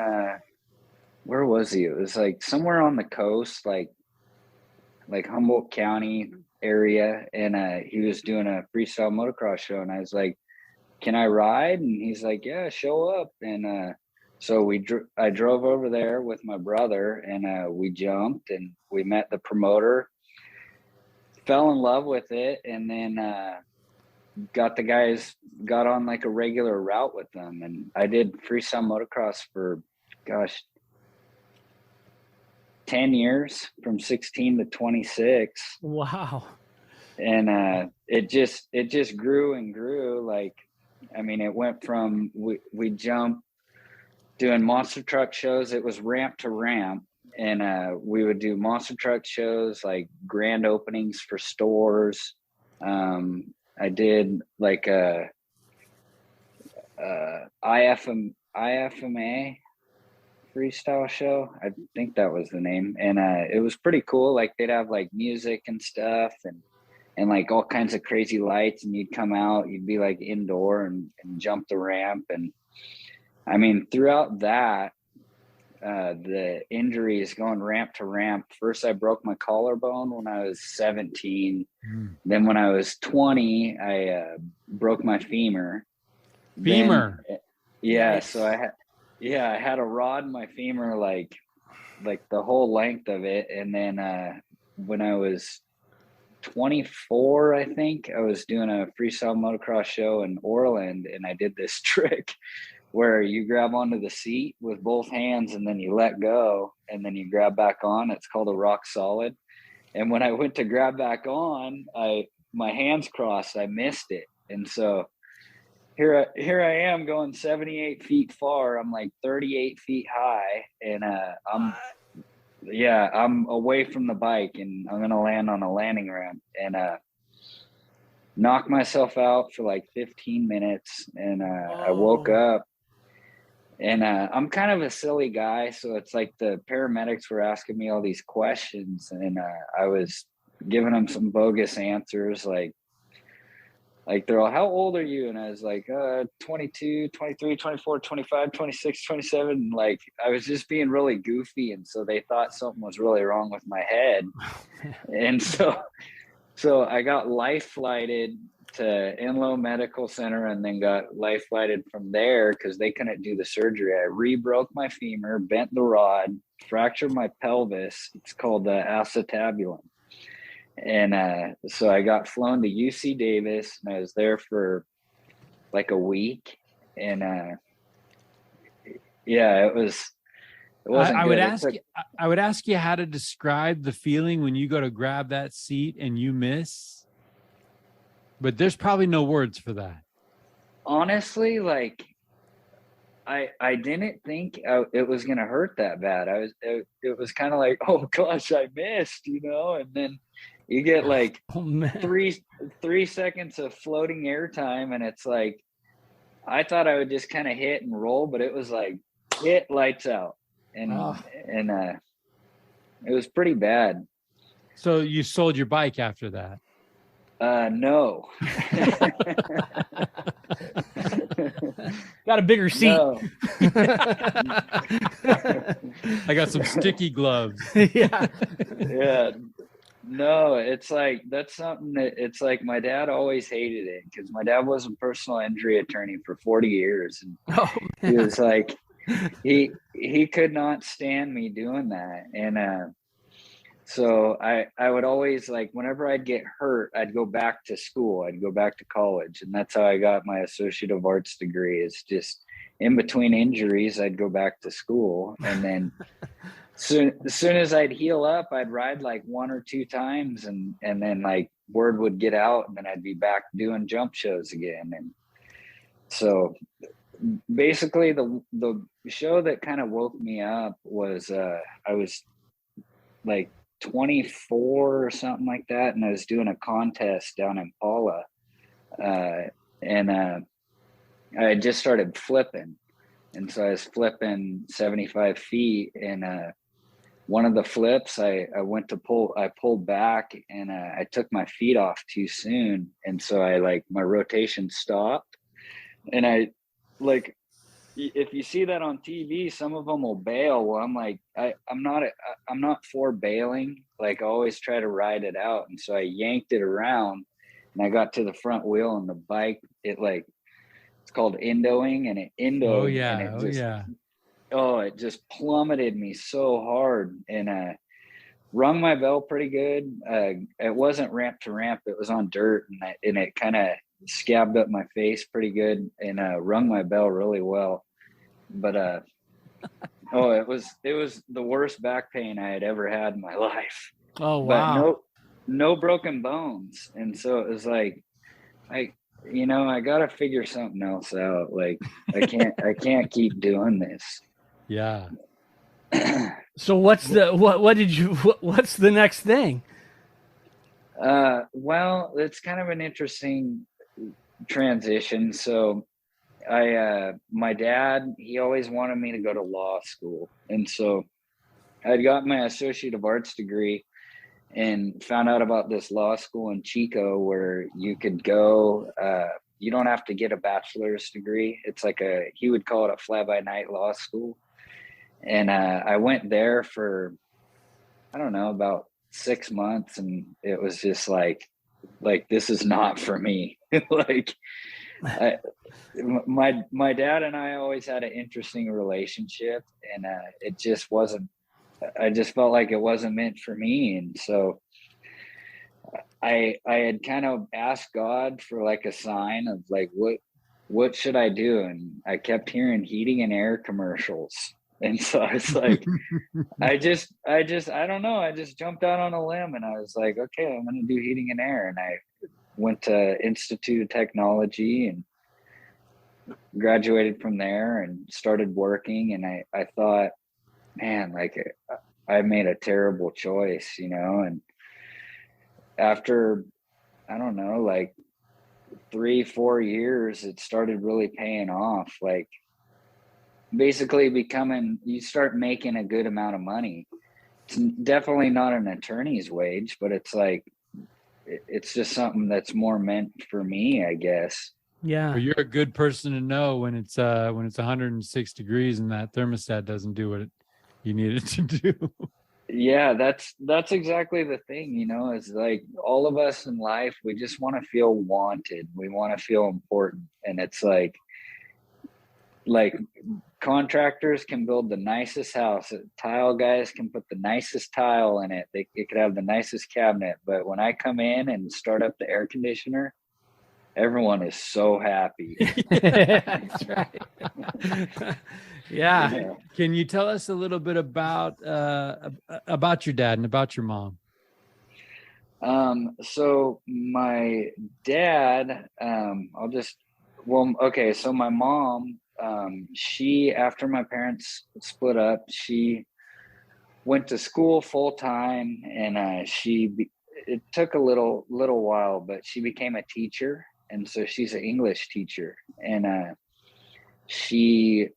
S4: where was he? It was like somewhere on the coast, like Humboldt County area. And he was doing a freestyle motocross show. And I was like, can I ride? And he's like, yeah, show up. And so I drove over there with my brother, and we jumped, and we met the promoter, fell in love with it, and then got on like a regular route with them. And I did freestyle motocross for 10 years, from 16 to 26.
S3: Wow.
S4: And it just grew and grew. Like, I mean, it went from we jumped doing monster truck shows. It was ramp to ramp, and we would do monster truck shows, like grand openings for stores. I did like a IFMA freestyle show. I think that was the name, and it was pretty cool. Like, they'd have like music and stuff, and like all kinds of crazy lights, and you'd come out, you'd be like indoor and jump the ramp. And I mean, throughout that, the injuries going ramp to ramp. First, I broke my collarbone when I was 17. Then when I was 20, I broke my femur.
S2: Femur.
S4: Then, yeah.
S3: Nice.
S4: So I had a rod in my femur, like the whole length of it. And then when I was 24, I think, I was doing a freestyle motocross show in Orland, and I did this trick where you grab onto the seat with both hands and then you let go and then you grab back on. It's called a rock solid. And when I went to grab back on, my hands crossed, I missed it. And so here I am going 78 feet far. I'm like 38 feet high, and I'm away from the bike, and I'm going to land on a landing ramp and knock myself out for like 15 minutes. And I woke up. And I'm kind of a silly guy, so it's like the paramedics were asking me all these questions, and I was giving them some bogus answers, like they're all, how old are you? And I was like, 22, 23, 24, 25, 26, 27. Like, I was just being really goofy, and so they thought something was really wrong with my head. And so I got life flighted to Enloe Medical Center, and then got life flighted from there because they couldn't do the surgery. I re-broke my femur, bent the rod, fractured my pelvis. It's called the acetabulum. And so I got flown to UC Davis, and I was there for like a week. And it wasn't
S2: I
S4: good.
S2: would ask you how to describe the feeling when you go to grab that seat and you miss, but there's probably no words for that.
S4: Honestly, like, I didn't think it was gonna hurt that bad. It was kind of like, oh gosh, I missed, and then you get like 3 seconds of floating air time, and it's like, I thought I would just kind of hit and roll, but it was like hit, lights out, and it was pretty bad.
S2: So you sold your bike after that?
S4: No.
S3: Got a bigger seat.
S4: No.
S2: I got some sticky gloves.
S3: Yeah.
S4: Yeah. No, it's like, that's something that, it's like, my dad always hated it because my dad was a personal injury attorney for 40 years. And he was like, he could not stand me doing that. And so I would always, like, whenever I'd get hurt, I'd go back to school. I'd go back to college. And that's how I got my Associate of Arts degree. It's just in between injuries, I'd go back to school. And then as soon as I'd heal up, I'd ride like 1 or 2 times. And then like word would get out, and then I'd be back doing jump shows again. And so basically the show that kind of woke me up was I was like 24 or something like that, and I was doing a contest down in Paula, and I had just started flipping, and so I was flipping 75 feet, and one of the flips I pulled back, and I took my feet off too soon, and so my rotation stopped, and I like, if you see that on TV, some of them will bail. Well, I'm like, I'm not for bailing. Like, I always try to ride it out. And so I yanked it around, and I got to the front wheel, and the bike, it's called endoing, and it endoed.
S2: Oh yeah.
S4: And it just plummeted me so hard, and rung my bell pretty good. It wasn't ramp to ramp. It was on dirt, and it kind of scabbed up my face pretty good, and rung my bell really well. But it was the worst back pain I had ever had in my life.
S3: Oh wow.
S4: But no broken bones. And so it was like, I gotta figure something else out. Like, I can't keep doing this.
S2: Yeah.
S3: So what's the next thing?
S4: Well, it's kind of an interesting transition. So my dad, he always wanted me to go to law school. And so I'd got my Associate of Arts degree and found out about this law school in Chico where you could go, you don't have to get a bachelor's degree. It's like he would call it a fly by night law school. And I went there for, I don't know, about 6 months, and it was just like this is not for me. Like my dad and I always had an interesting relationship, and it just wasn't. I just felt like it wasn't meant for me, and so I had kind of asked God for like a sign of like what should I do, and I kept hearing heating and air commercials, and so I was like, I don't know, I just jumped out on a limb, and I was like, okay, I'm going to do heating and air, and I went to Institute of Technology and graduated from there and started working, and I thought, man, like I made a terrible choice, and after, I don't know, like 3-4 years, it started really paying off. Like basically you start making a good amount of money. It's definitely not an attorney's wage, but it's like, it's just something that's more meant for me, I guess.
S3: Yeah.
S2: Well, you're a good person to know when it's 106 degrees and that thermostat doesn't do what you need it to do.
S4: Yeah, that's exactly the thing, is like all of us in life, we just want to feel wanted. We want to feel important. And it's like contractors can build the nicest house. Tile guys can put the nicest tile in it. It could have the nicest cabinet. But when I come in and start up the air conditioner, everyone is so happy.
S3: That's right. Yeah.
S2: Can you tell us a little bit about your dad and about your mom?
S4: So my dad, so my mom, she, after my parents split up, she went to school full time, and it took a little while, but she became a teacher. And so she's an English teacher, and so she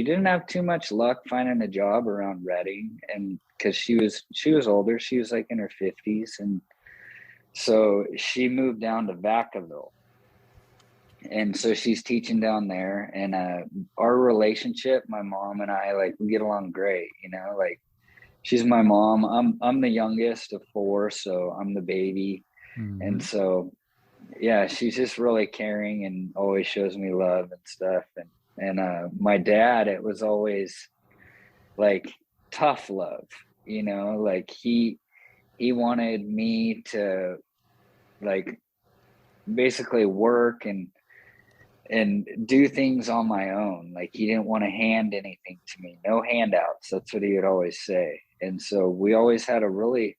S4: didn't have too much luck finding a job around Reading, and because she was older, she was like in her 50s, and so she moved down to Vacaville, and so she's teaching down there. And our relationship, my mom and I, like, we get along great, like she's my mom. I'm the youngest of 4, so I'm the baby. Mm-hmm. And so yeah, she's just really caring and always shows me love and stuff. And my dad, it was always like tough love, like he wanted me to like basically work and do things on my own. Like he didn't want to hand anything to me, no handouts. That's what he would always say. And so we always had a really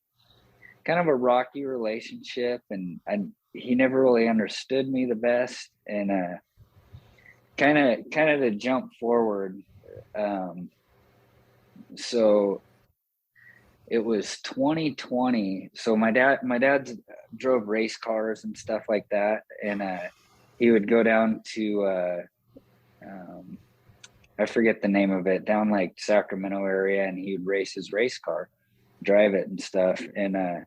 S4: kind of a rocky relationship, and he never really understood me the best. And kind of to jump forward, so it was 2020. So my dad drove race cars and stuff like that, and he would go down to I forget the name of it, down like Sacramento area, and he would race his race car, drive it and stuff. And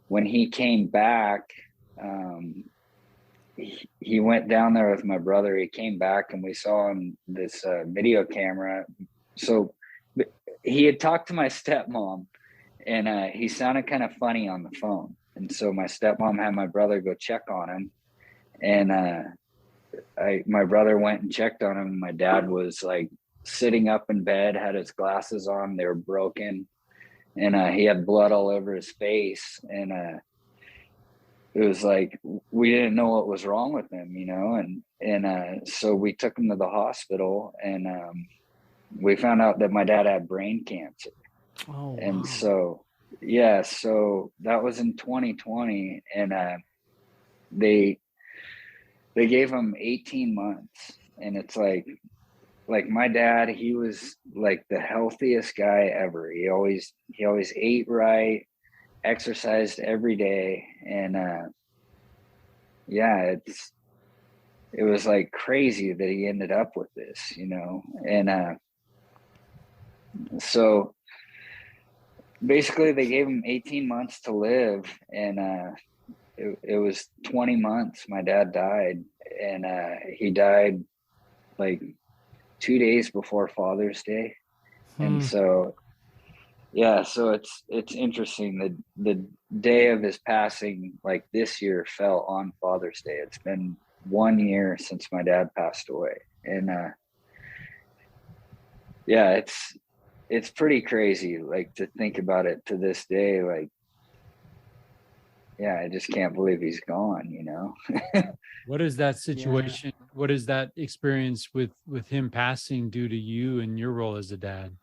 S4: when he came back, he went down there with my brother. He came back, and we saw him this video camera. So he had talked to my stepmom, and he sounded kind of funny on the phone. And so my stepmom had my brother go check on him, and my brother went and checked on him. My dad was like sitting up in bed, had his glasses on, they were broken, and he had blood all over his face. And it was like, we didn't know what was wrong with him, and so we took him to the hospital, and we found out that my dad had brain cancer. Oh, wow. And so, yeah, so that was in 2020, and they gave him 18 months. And it's like my dad, he was like the healthiest guy ever. He always ate right, exercised every day. And yeah, it was like crazy that he ended up with this, and so basically they gave him 18 months to live, and it was 20 months my dad died. And he died like 2 days before Father's Day. And so, yeah, so it's interesting. The day of his passing, like this year, fell on Father's Day. It's been 1 year since my dad passed away. And yeah, it's pretty crazy, like, to think about it to this day. Like, yeah, I just can't believe he's gone, you know?
S2: What is that situation? Yeah. What is that experience with him passing do to you and your role as a dad?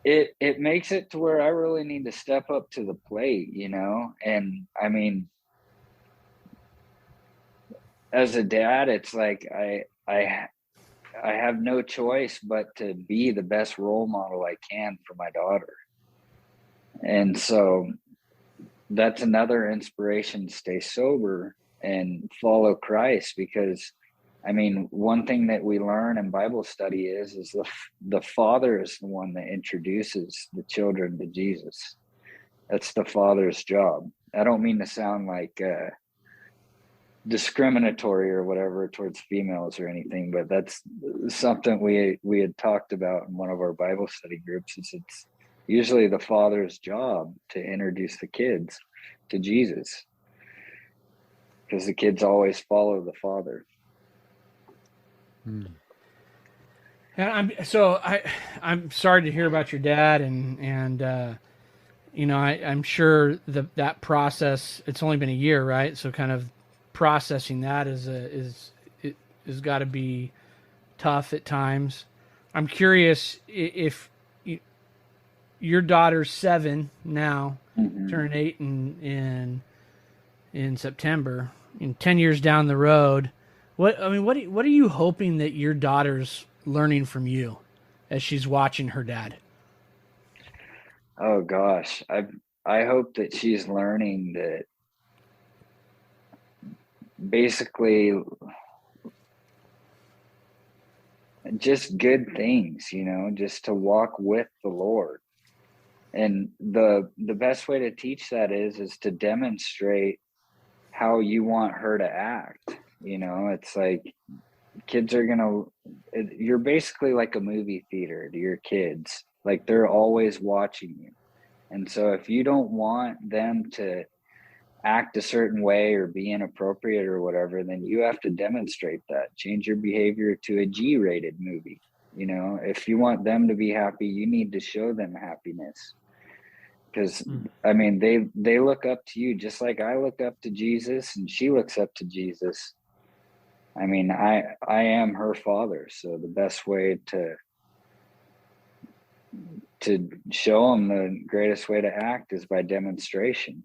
S4: It makes it to where I really need to step up to the plate, you know? And I mean, as a dad, it's like I have no choice but to be the best role model I can for my daughter. And so that's another inspiration to stay sober and follow Christ, because I mean, one thing that we learn in Bible study is the father is the one that introduces the children to Jesus. That's the father's job. I don't mean to sound like discriminatory or whatever towards females or anything, but that's something we had talked about in one of our Bible study groups. Is it's usually the father's job to introduce the kids to Jesus, because the kids always follow the father.
S3: And I'm sorry to hear about your dad, and you know, I'm sure that process, it's only been a year, right? So kind of processing that is got to be tough at times. I'm curious if your daughter's 7 now, turn 8 in September, in 10 years down the road. What are you hoping that your daughter's learning from you as she's watching her dad?
S4: Oh gosh, I hope that she's learning that basically just good things, you know, just to walk with the Lord. And the best way to teach that is to demonstrate how you want her to act. You know, it's like kids are you're basically like a movie theater to your kids. Like, they're always watching you. And so if you don't want them to act a certain way or be inappropriate or whatever, then you have to demonstrate that. Change your behavior to a G-rated movie. You know, if you want them to be happy, you need to show them happiness. Because I mean, they look up to you just like I look up to Jesus, and she looks up to Jesus. I mean, I am her father, so the best way to show them the greatest way to act is by demonstration.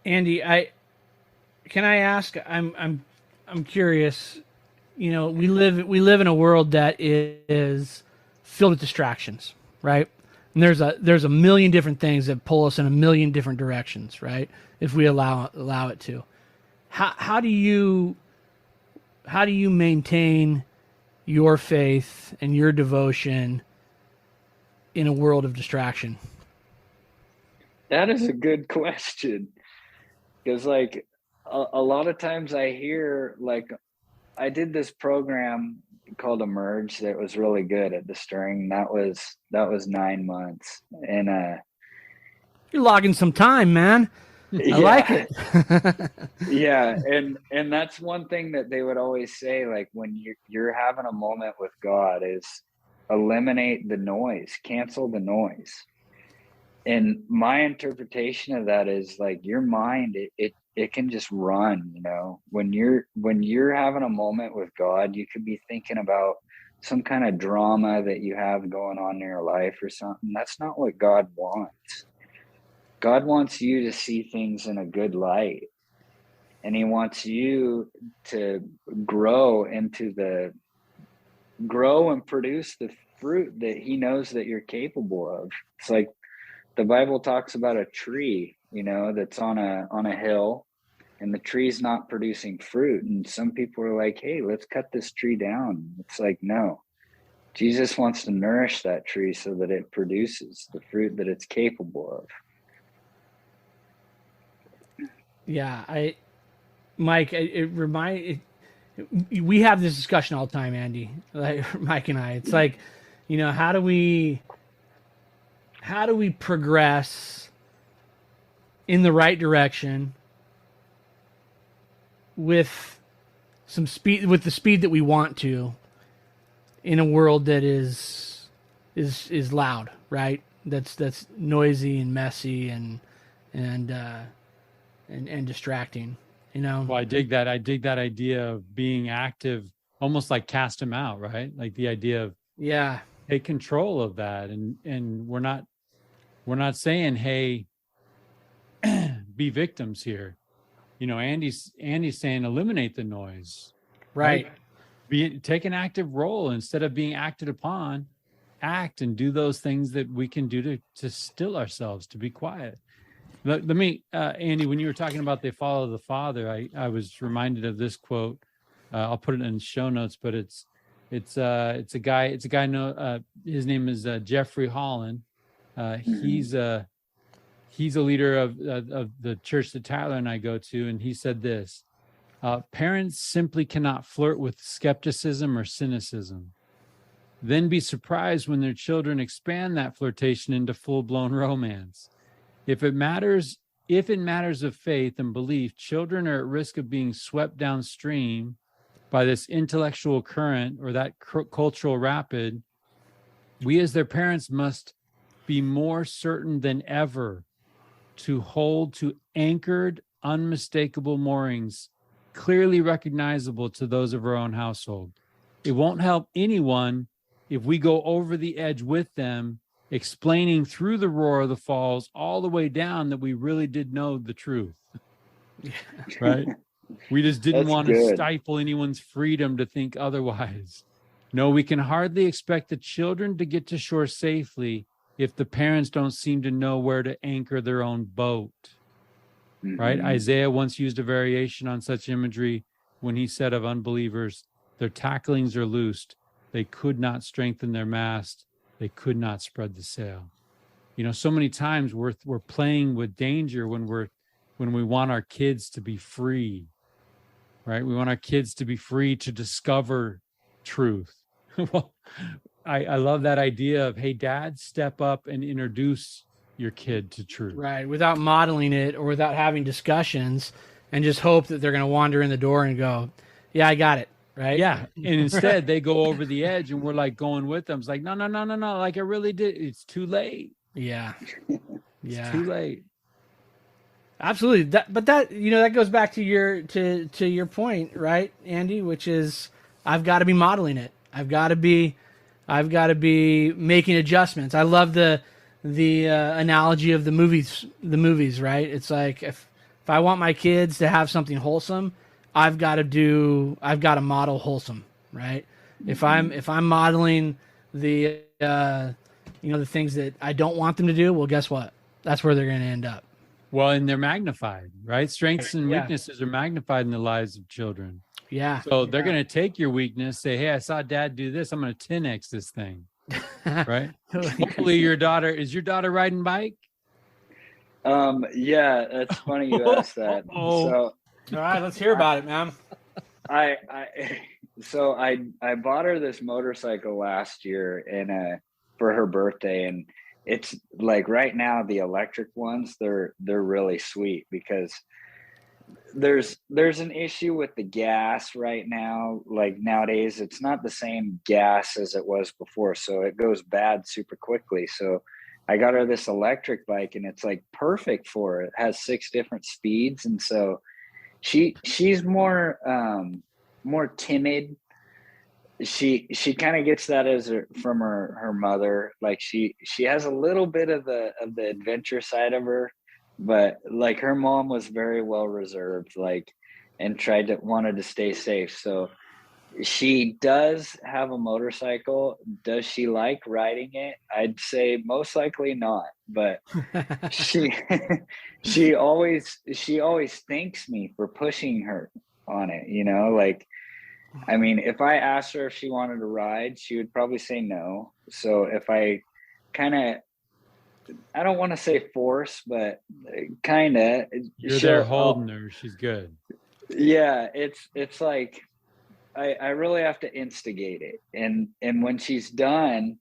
S3: Andy, can I ask? I'm curious. You know, we live in a world that is filled with distractions, right? And there's a million different things that pull us in a million different directions, right? If we allow it to. How do you maintain your faith and your devotion in a world of distraction?
S4: That is a good question. Because, like, a lot of times I hear, like, I did this program called Emerge that was really good at the stirring. That was 9 months. And
S3: you're logging some time, man. I like it.
S4: Yeah, and that's one thing that they would always say, like, when you're having a moment with God, is eliminate the noise, cancel the noise. And my interpretation of that is, like, your mind, it can just run, you know. When you're having a moment with God, you could be thinking about some kind of drama that you have going on in your life or something. That's not what God wants. God wants you to see things in a good light, and he wants you to grow and produce the fruit that he knows that you're capable of. It's like the Bible talks about a tree, you know, that's on a hill, and the tree's not producing fruit. And some people are like, hey, let's cut this tree down. It's like, no, Jesus wants to nourish that tree so that it produces the fruit that it's capable of.
S3: Yeah, Mike, we have this discussion all the time, Andy, like Mike and I. It's like, how do we progress in the right direction with some speed, with the speed that we want to, in a world that is loud, right? That's noisy and messy and distracting.
S2: Well, I dig that. I dig that idea of being active, almost like cast them out, right? Like the idea of take control of that, and we're not saying, hey, be victims here. Andy's saying eliminate the noise,
S3: right?
S2: Take an active role instead of being acted upon. Act and do those things that we can do to still ourselves, to be quiet. Let me, Andy, when you were talking about they follow the Father, I was reminded of this quote. I'll put it in the show notes, but it's a guy. His name is Jeffrey Holland. He's a leader of the church that Tyler and I go to, and he said this: parents simply cannot flirt with skepticism or cynicism. Then be surprised when their children expand that flirtation into full-blown romance. If it matters of faith and belief, children are at risk of being swept downstream by this intellectual current or that cultural rapid. We as their parents must be more certain than ever to hold to anchored, unmistakable moorings, clearly recognizable to those of our own household. It won't help anyone if we go over the edge with them, explaining through the roar of the falls all the way down that we really did know the truth. Right? We just didn't want to stifle anyone's freedom to think otherwise. No, we can hardly expect the children to get to shore safely if the parents don't seem to know where to anchor their own boat. Right? Isaiah once used a variation on such imagery when he said of unbelievers, their tacklings are loosed. They could not strengthen their mast. They could not spread the sail. So many times we're playing with danger when we want our kids to be free, right? We want our kids to be free to discover truth. Well, I love that idea of, hey, dad, step up and introduce your kid to truth.
S3: Right, without modeling it or without having discussions, and just hope that they're going to wander in the door and go, yeah, I got it. Right.
S2: Yeah. And instead they go over the edge and we're like going with them. It's like, no. Like I really did. It's too late.
S3: Yeah.
S2: It's too late.
S3: Absolutely. That goes back to your point, right, Andy, which is I've got to be modeling it. I've got to be making adjustments. I love the analogy of the movies, right? It's like if I want my kids to have something wholesome, I've got to model wholesome, right? If I'm modeling the the things that I don't want them to do, well, guess what? That's where they're going to end up.
S2: Well, and they're magnified, right? Strengths and weaknesses are magnified in the lives of children.
S3: Yeah.
S2: So they're going to take your weakness, say, hey, I saw dad do this. I'm going to 10X this thing, right? Hopefully is your daughter riding bike?
S4: Yeah, that's funny you asked that. So,
S3: all right, let's hear about it, man.
S4: I bought her this motorcycle last year and for her birthday, and it's like right now the electric ones, they're really sweet because there's an issue with the gas right now. Like nowadays it's not the same gas as it was before, so it goes bad super quickly. So I got her this electric bike and it's like perfect for it. It has 6 different speeds, and so she's more timid. She kind of gets that from her mother. Like she has a little bit of the adventure side of her, but like her mom was very well reserved, like, and wanted to stay safe. So she does have a motorcycle. Does she like riding it? I'd say most likely not, but she always thanks me for pushing her on it, like, I mean, if I asked her if she wanted to ride, she would probably say no. So if I I don't want to say force, but kind of.
S2: You're there holding her. She's good.
S4: Yeah, it's like I really have to instigate it. And when she's done,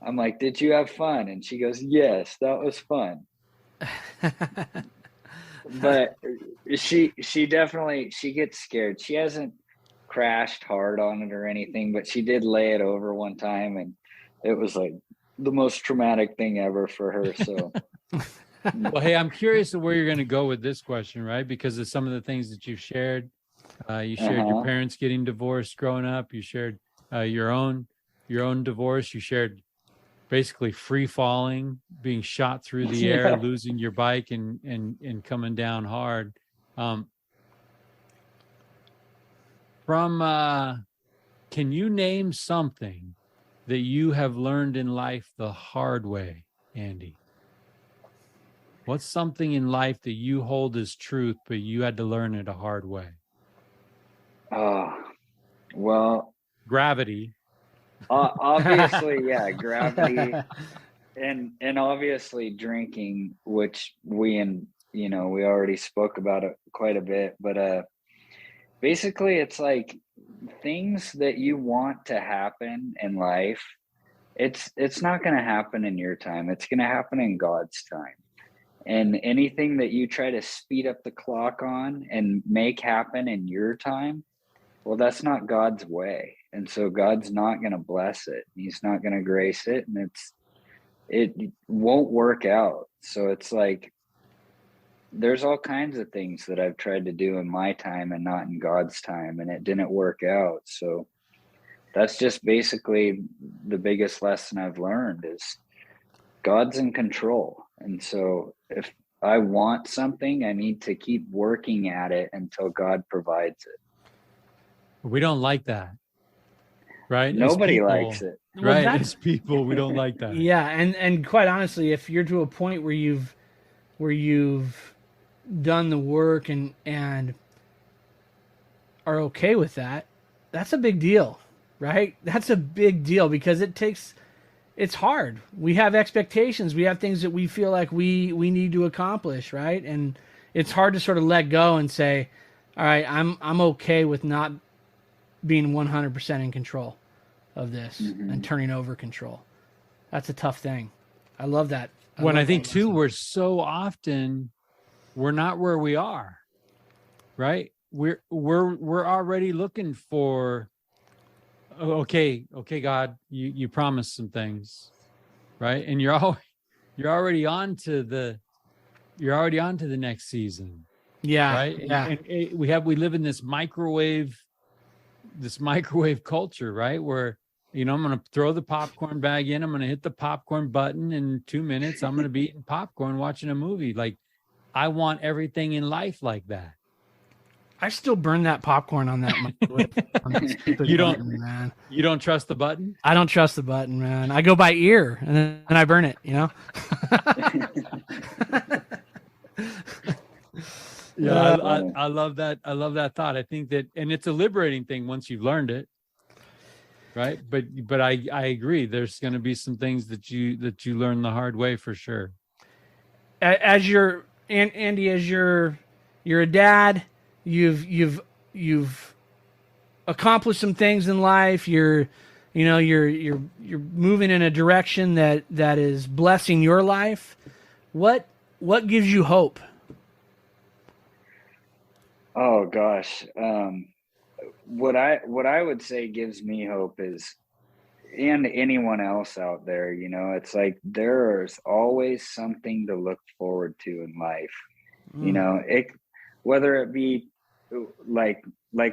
S4: I'm like, "Did you have fun?" And she goes, "Yes, that was fun." But she definitely she gets scared. She hasn't crashed hard on it or anything, but she did lay it over one time, and it was like the most traumatic thing ever for her. So
S2: Well, hey, I'm curious of where you're going to go with this question, right? Because of some of the things that you've shared. You shared your parents getting divorced growing up. You shared your own divorce. You shared basically free falling, being shot through the air, losing your bike, and coming down hard. Can you name something that you have learned in life the hard way, Andy? What's something in life that you hold as truth, but you had to learn it a hard way?
S4: Well,
S2: gravity.
S4: Obviously, yeah, gravity, and obviously drinking, which we already spoke about it quite a bit. But basically, it's like things that you want to happen in life. It's not going to happen in your time. It's going to happen in God's time. And anything that you try to speed up the clock on and make happen in your time, well, that's not God's way. And so God's not going to bless it. He's not going to grace it. And it won't work out. So it's like, there's all kinds of things that I've tried to do in my time and not in God's time, and it didn't work out. So that's just basically the biggest lesson I've learned is God's in control. And so if I want something, I need to keep working at it until God provides it.
S2: We don't like that, right?
S4: Nobody likes it.
S2: Right? As people, we don't like that.
S3: Yeah, and quite honestly, if you're to a point where you've done the work and are okay with that, that's a big deal, right? That's a big deal because it's hard. We have expectations. We have things that we feel like we need to accomplish, right? And it's hard to sort of let go and say, all right, I'm okay with not being 100% in control of this and turning over control. That's a tough thing. I love that.
S2: I think too, we're not where we are, right? We're already looking for, okay, God, you promised some things, right? And you're already on to the next season.
S3: Yeah.
S2: Right.
S3: Yeah.
S2: And we live in this microwave culture, right? Where, I'm going to throw the popcorn bag in, I'm going to hit the popcorn button in 2 minutes. I'm going to be eating popcorn, watching a movie. Like, I want everything in life like that.
S3: I still burn that popcorn on that microwave.
S2: You don't trust the button? I
S3: don't trust the button, man. I go by ear and then I burn it,
S2: Yeah, I love that. I love that thought. I think that, and it's a liberating thing once you've learned it, right? But I agree. There's going to be some things that you learn the hard way for sure.
S3: As Andy, as you're a dad, you've accomplished some things in life. You're moving in a direction that is blessing your life. What gives you hope?
S4: Oh gosh. What I would say gives me hope is, and anyone else out there, it's like there's always something to look forward to in life. Whether it be like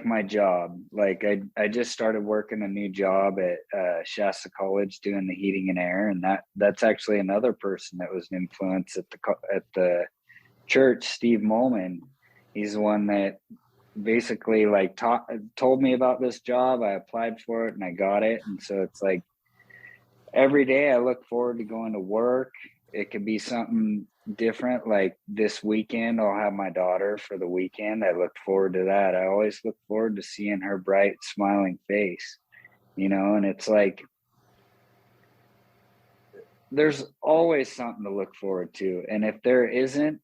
S4: my job, like I just started working a new job at Shasta College doing the heating and air, and that's actually another person that was an influence at the church, Steve Molman. He's the one that basically told me about this job. I applied for it and I got it. And so it's like every day I look forward to going to work. It could be something different. Like this weekend, I'll have my daughter for the weekend. I look forward to that. I always look forward to seeing her bright, smiling face, and it's like there's always something to look forward to. And if there isn't,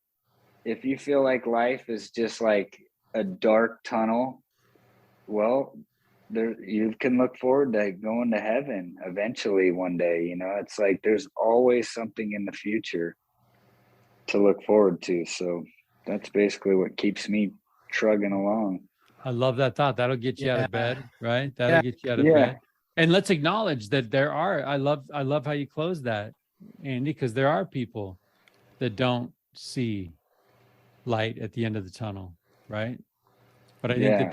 S4: if you feel like life is just like a dark tunnel, well, there you can look forward to going to heaven eventually one day. You know, it's like there's always something in the future to look forward to. So that's basically what keeps me trugging along.
S2: I love that thought. That'll get you out of bed, right? That'll get you out of
S4: Yeah.
S2: bed. And let's acknowledge that there are, I love how you close that, Andy, because there are people that don't see light at the end of the tunnel, right? But I think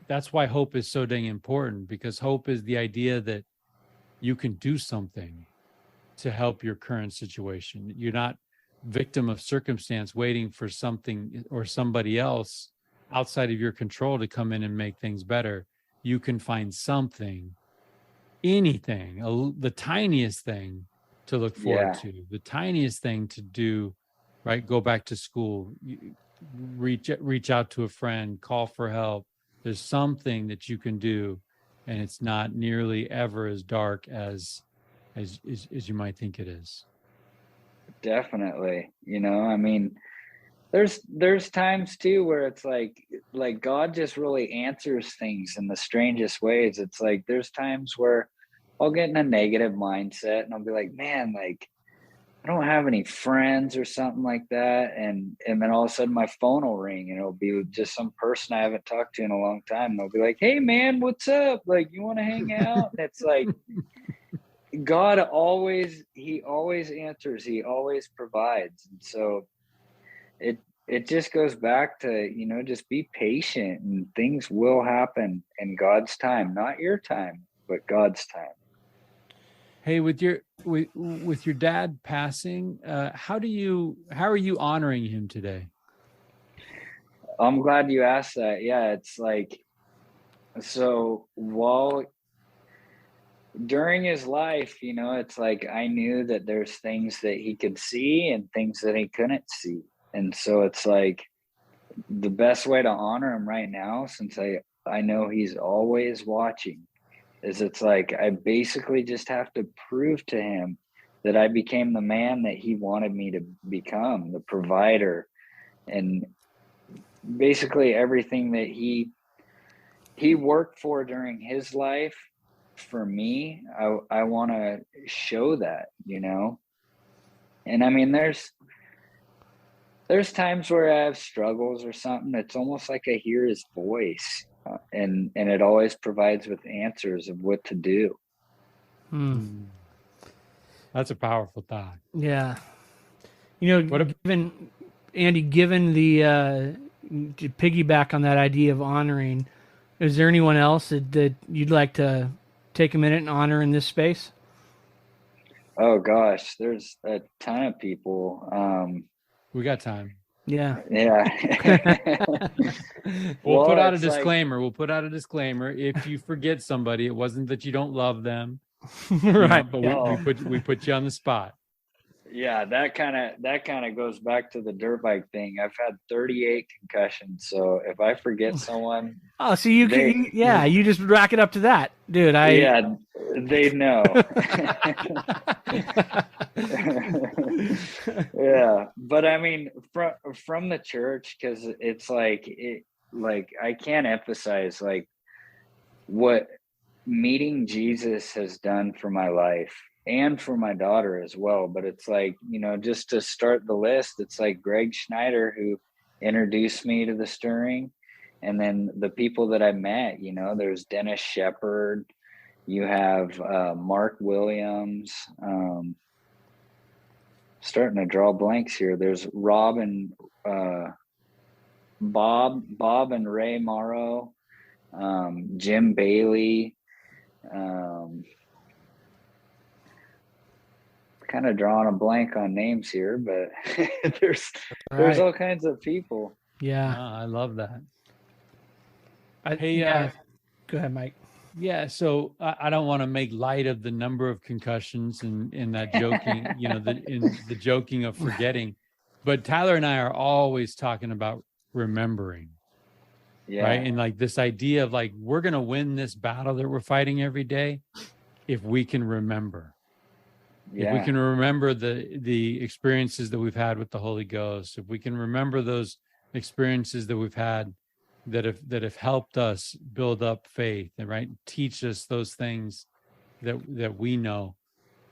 S2: that's why hope is so dang important, because hope is the idea that you can do something to help your current situation. You're not victim of circumstance waiting for something or somebody else outside of your control to come in and make things better. You can find something, anything, the tiniest thing to look forward to, the tiniest thing to do, right? Go back to school, reach out to a friend, call for help. There's something that you can do, and it's not nearly ever as dark as you might think it is.
S4: Definitely. You know, I mean, there's times too where it's like God just really answers things in the strangest ways. It's like there's times where I'll get in a negative mindset and I'll be like, man, like I don't have any friends or something like that, and then all of a sudden my phone will ring and it'll be just some person I haven't talked to in a long time, and they'll be like, hey man, what's up, like you want to hang out? And it's like God always answers, he always provides. And so it just goes back to, you know, just be patient and things will happen in God's time, not your time, but God's time.
S2: Hey, with your dad passing, how are you honoring him today?
S4: I'm glad you asked that. Yeah, it's like, so during his life, you know, it's like I knew that there's things that he could see and things that he couldn't see. And so it's like the best way to honor him right now, since I know he's always watching, is it's like I basically just have to prove to him that I became the man that he wanted me to become, the provider, and basically everything that he worked for during his life. For me, I want to show that, you know. And I mean, there's times where I have struggles or something. It's almost like I hear his voice, and it always provides with answers of what to do.
S2: That's a powerful thought.
S3: Yeah. You know, given the to piggyback on that idea of honoring, is there anyone else that you'd like to take a minute and honor in this space?
S4: Oh gosh, there's a ton of people.
S2: We got time.
S3: Yeah.
S2: We'll put out a disclaimer. We'll put out a disclaimer. If you forget somebody, it wasn't that you don't love them,
S3: right?
S2: But we put you on the spot.
S4: Yeah, that kind of goes back to the dirt bike thing. I've had 38 concussions, so if I forget someone,
S3: so you just rack it up to that, dude.
S4: They know. Yeah, but I mean, from the church, because it's like I can't emphasize like what meeting Jesus has done for my life and for my daughter as well. But it's like, you know, just to start the list, it's like Greg Schneider, who introduced me to the stirring, and then the people that I met, you know, there's Dennis Shepard, you have Mark Williams, starting to draw blanks here. There's Rob and Bob and Ray Morrow, Jim Bailey, kind of drawing a blank on names here, but there's all kinds of people.
S3: Yeah.
S2: I love that.
S3: Go ahead, Mike.
S2: Yeah, so I don't want to make light of the number of concussions and that joking, you know, the joking of forgetting, but Tyler and I are always talking about remembering, right? And like this idea of like, we're going to win this battle that we're fighting every day if we can remember. If we can remember the experiences that we've had with the Holy Ghost, if we can remember those experiences that we've had that have helped us build up faith and right teach us those things that we know.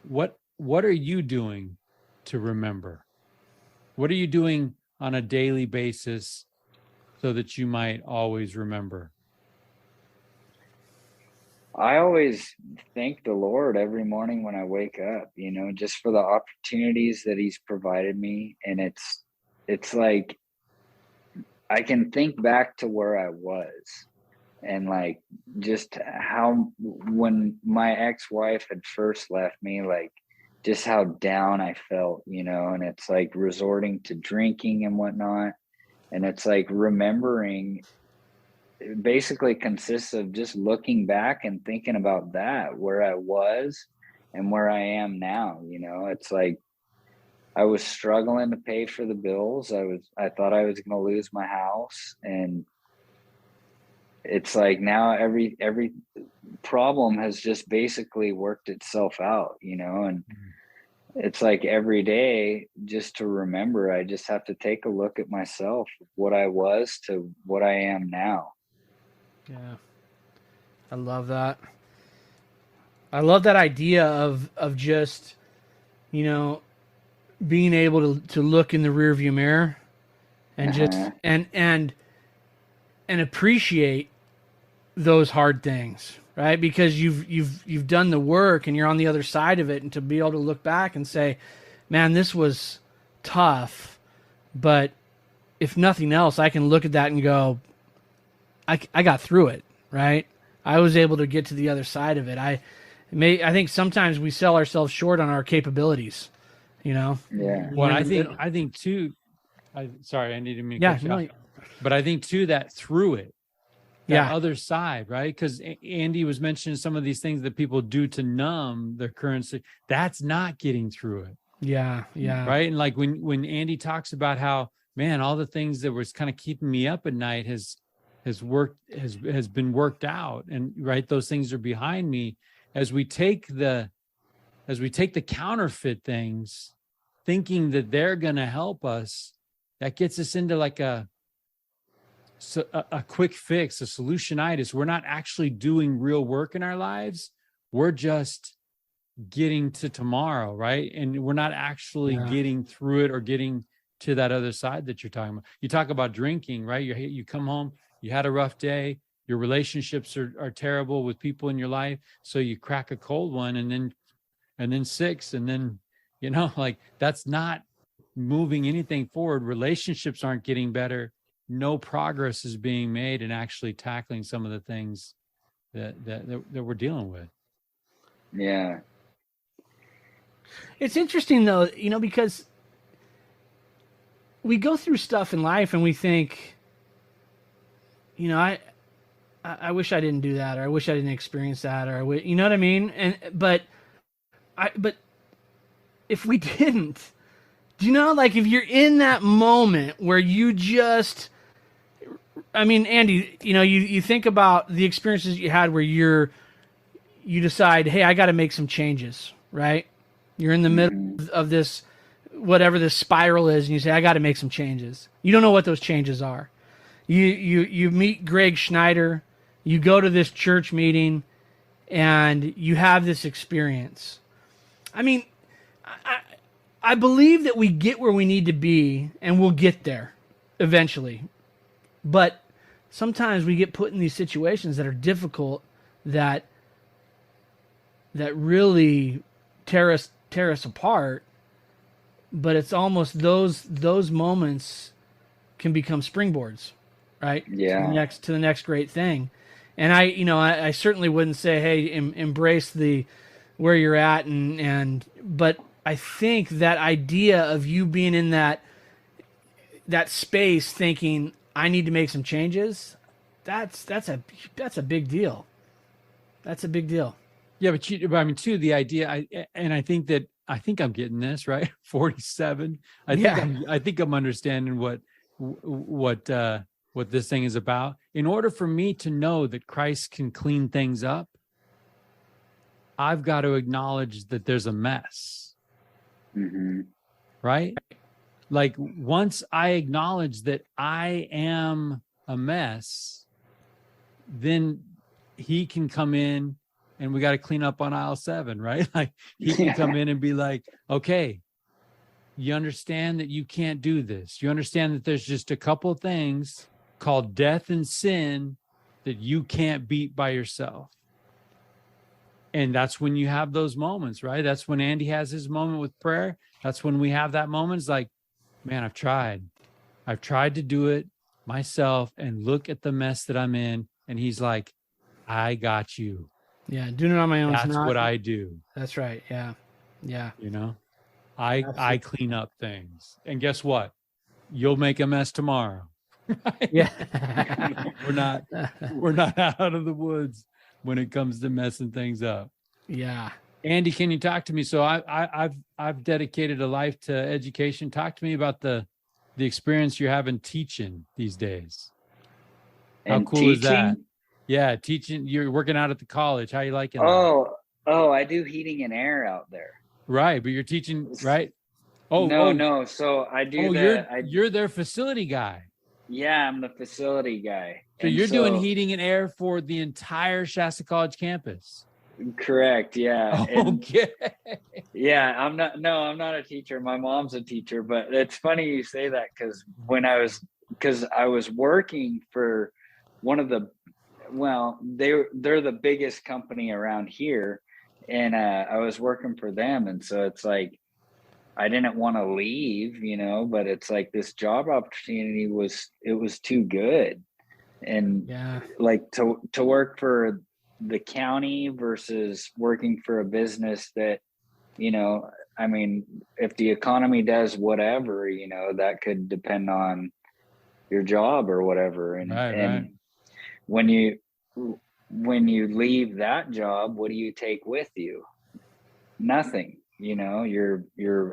S2: What are you doing to remember? What are you doing on a daily basis so that you might always remember?
S4: I always thank the Lord every morning when I wake up, just for the opportunities that he's provided me. And it's like I can think back to where I was and like just how when my ex-wife had first left me, like just how down I felt, and it's like resorting to drinking and whatnot. And it's like remembering, it basically consists of just looking back and thinking about that, where I was and where I am now. It's like I was struggling to pay for the bills. I thought I was going to lose my house, and it's like now every problem has just basically worked itself out, and it's like every day just to remember, I just have to take a look at myself, what I was to what I am now.
S3: Yeah. I love that. I love that idea of just, being able to look in the rearview mirror and just and appreciate those hard things, right? Because you've done the work and you're on the other side of it, and to be able to look back and say, man, this was tough, but if nothing else, I can look at that and go, I got through it, right? I was able to get to the other side of it. I think sometimes we sell ourselves short on our capabilities,
S4: Yeah.
S2: Well, I think too. Sorry, I need to make but I think too that through it, that other side, right? Because Andy was mentioning some of these things that people do to numb their currency. That's not getting through it.
S3: Yeah.
S2: Right. And like when Andy talks about how, man, all the things that was kind of keeping me up at night has been worked out, and right, those things are behind me. As we take the counterfeit things, thinking that they're going to help us, that gets us into like a quick fix, a solutionitis. We're not actually doing real work in our lives. We're just getting to tomorrow, right? And we're not actually getting through it or getting to that other side that you're talking about. You talk about drinking, right? You come home, you had a rough day, your relationships are terrible with people in your life, so you crack a cold one, and then six, and then like that's not moving anything forward. Relationships aren't getting better. No progress is being made in actually tackling some of the things that we're dealing with.
S4: Yeah.
S3: It's interesting though, because we go through stuff in life and we think, I wish I didn't do that, or I wish I didn't experience that, or you know what I mean? But if we didn't, like if you're in that moment where you just, Andy, you think about the experiences you had where you decide, hey, I got to make some changes, right? You're in the middle of this, whatever this spiral is, and you say, I got to make some changes. You don't know what those changes are. You meet Greg Schneider, you go to this church meeting, and you have this experience. I believe that we get where we need to be, and we'll get there eventually. But sometimes we get put in these situations that are difficult, that really tear us apart. But it's almost those moments can become springboards, right?
S4: Yeah.
S3: To the next great thing. And I certainly wouldn't say, hey, embrace where you're at, but I think that idea of you being in that space thinking, I need to make some changes, that's a big deal. That's a big deal.
S2: Yeah, but too, the idea, I think I'm getting this right. 47. I think I'm understanding what this thing is about. In order for me to know that Christ can clean things up, I've got to acknowledge that there's a mess.
S4: Mm-hmm.
S2: Right? like once I acknowledge that I am a mess, then he can come in and we got to clean up on aisle 7, right? Like he can come in and be like, okay, you understand that you can't do this. You understand that there's just a couple things called death and sin that you can't beat by yourself. And that's when you have those moments, right? That's when Andy has his moment with prayer. That's when we have that moment. It's like, man, I've tried to do it myself and look at the mess that I'm in. And he's like, I got you.
S3: Yeah. Doing it on my own.
S2: That's what I do.
S3: That's right. Yeah. Yeah.
S2: You know, I clean up things. And guess what? You'll make a mess tomorrow. Right?
S3: Yeah.
S2: We're not out of the woods when it comes to messing things up.
S3: Yeah.
S2: Andy, can you talk to me? So I've dedicated a life to education. Talk to me about the experience you're having teaching these days. How
S4: And
S2: cool is that?
S4: teaching?
S2: Yeah, teaching. You're working out at the college. How you liking that?
S4: Oh, I do heating and air out there.
S2: Right, but you're teaching, right?
S4: No. So I do
S2: you're their facility guy.
S4: Yeah, I'm the facility guy.
S2: So you're doing heating and air for the entire Shasta College campus.
S4: Correct. Yeah.
S2: Okay.
S4: Yeah, I'm not a teacher. My mom's a teacher, but it's funny you say that because I was working for one of the, they're the biggest company around here, and I was working for them, and so it's like I didn't want to leave, but it's like this job opportunity was too good, and like to work for the county versus working for a business that, I mean, if the economy does whatever, that could depend on your job or whatever. And,
S2: right.
S4: When you leave that job, what do you take with you? Nothing, your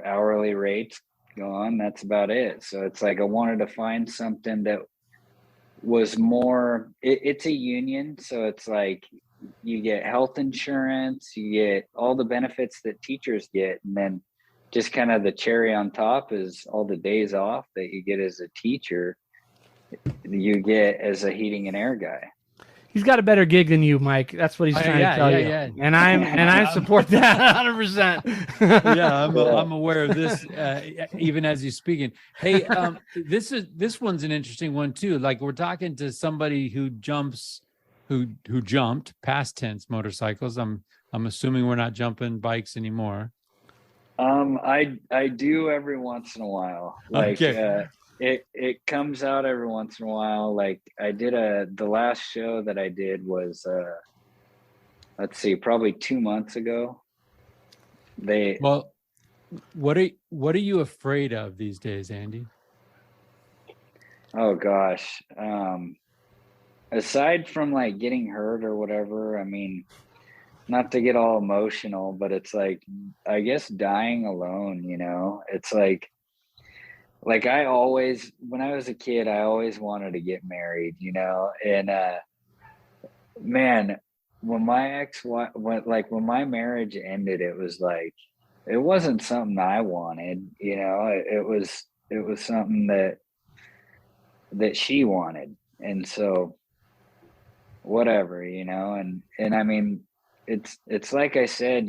S4: hourly rate's gone. That's about it. So it's like, I wanted to find something that was more, it's a union. So it's like, you get health insurance, you get all the benefits that teachers get. And then just kind of the cherry on top is all the days off that you get as a teacher, you get as a heating and air guy.
S3: He's got a better gig than you, Mike. That's what he's trying to tell you. Yeah. And I support that 100%.
S2: Yeah, I'm aware of this, even as he's speaking. Hey, this one's an interesting one too. Like we're talking to somebody who jumped past tense motorcycles. I'm assuming we're not jumping bikes anymore.
S4: I do every once in a while. Like it comes out every once in a while. Like I did the last show that I did was let's see, probably 2 months ago.
S2: What are you afraid of these days, Andy?
S4: Oh gosh. Aside from like getting hurt or whatever, I mean, not to get all emotional, but it's like, I guess dying alone, it's like I always, when I was a kid, I always wanted to get married, and man, when my marriage ended, it was like, it wasn't something I wanted, it was something that she wanted. And so whatever, and I mean, it's like I said,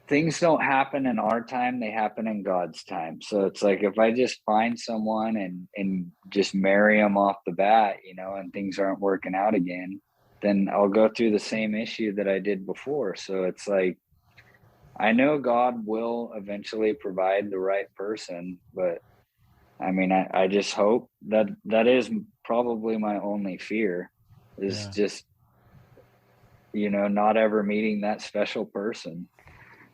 S4: things don't happen in our time, they happen in God's time. So it's like, if I just find someone and just marry them off the bat, and things aren't working out again, then I'll go through the same issue that I did before. So it's like, I know God will eventually provide the right person, but I mean, I just hope that is probably my only fear is just, not ever meeting that special person.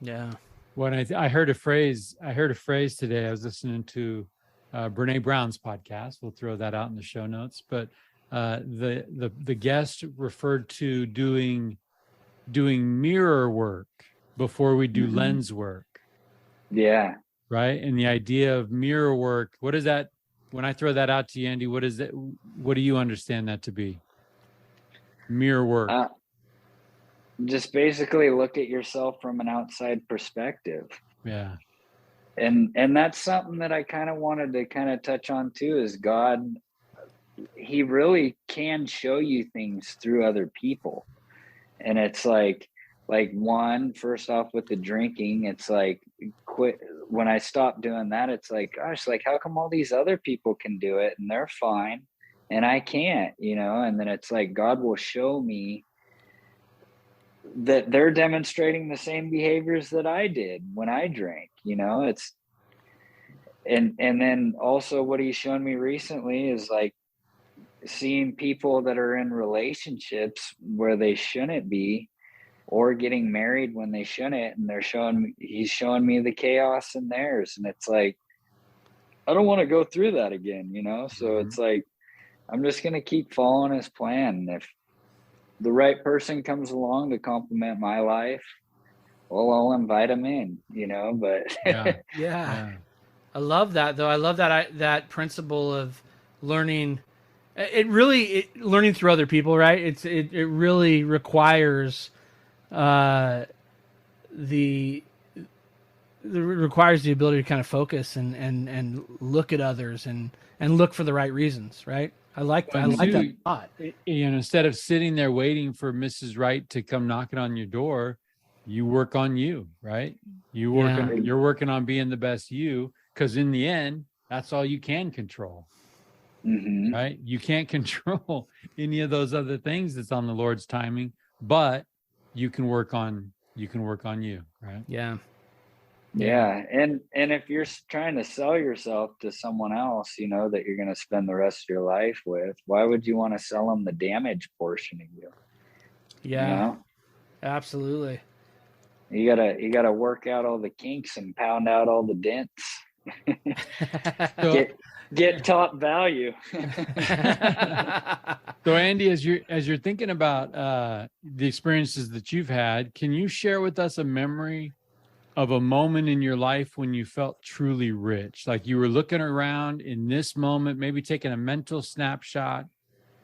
S3: Yeah.
S2: When I heard a phrase today, I was listening to Brene Brown's podcast. We'll throw that out in the show notes. But the guest referred to doing mirror work before we do lens work.
S4: Yeah.
S2: Right. And the idea of mirror work, what is that? When I throw that out to you, Andy, what is that? What do you understand that to be? Mirror work.
S4: Just basically look at yourself from an outside perspective.
S2: Yeah.
S4: And that's something that I kind of wanted to kind of touch on too, is God, he really can show you things through other people. And it's like one, first off with the drinking, it's like quit. When I stopped doing that, it's like, gosh, like how come all these other people can do it and they're fine and I can't, you know? And then it's like, God will show me that they're demonstrating the same behaviors that I did when I drank, you know. It's and then also what he's shown me recently is like seeing people that are in relationships where they shouldn't be, or getting married when they shouldn't, and he's showing me the chaos in theirs, and it's like, I don't want to go through that again, you know. So it's like, I'm just going to keep following his plan. If the right person comes along to complement my life, well, I'll invite him in, you know. But
S3: yeah. I love that, though. I love that principle of learning. Learning through other people, right? It really requires requires the ability to kind of focus and look at others and look for the right reasons, right? I like that a lot.
S2: You know, instead of sitting there waiting for Mrs. Right to come knocking on your door, you work on you, right? You're working on being the best you, because in the end, that's all you can control. Right? You can't control any of those other things that's on the Lord's timing, but you can work on you, right?
S3: Yeah.
S4: And if you're trying to sell yourself to someone else, you know, that you're going to spend the rest of your life with, why would you want to sell them the damaged portion of you?
S3: Yeah.
S4: You know?
S3: Absolutely.
S4: You gotta work out all the kinks and pound out all the dents. Get top value.
S2: So Andy, as you're thinking about the experiences that you've had, can you share with us a memory of a moment in your life when you felt truly rich? Like you were looking around in this moment, maybe taking a mental snapshot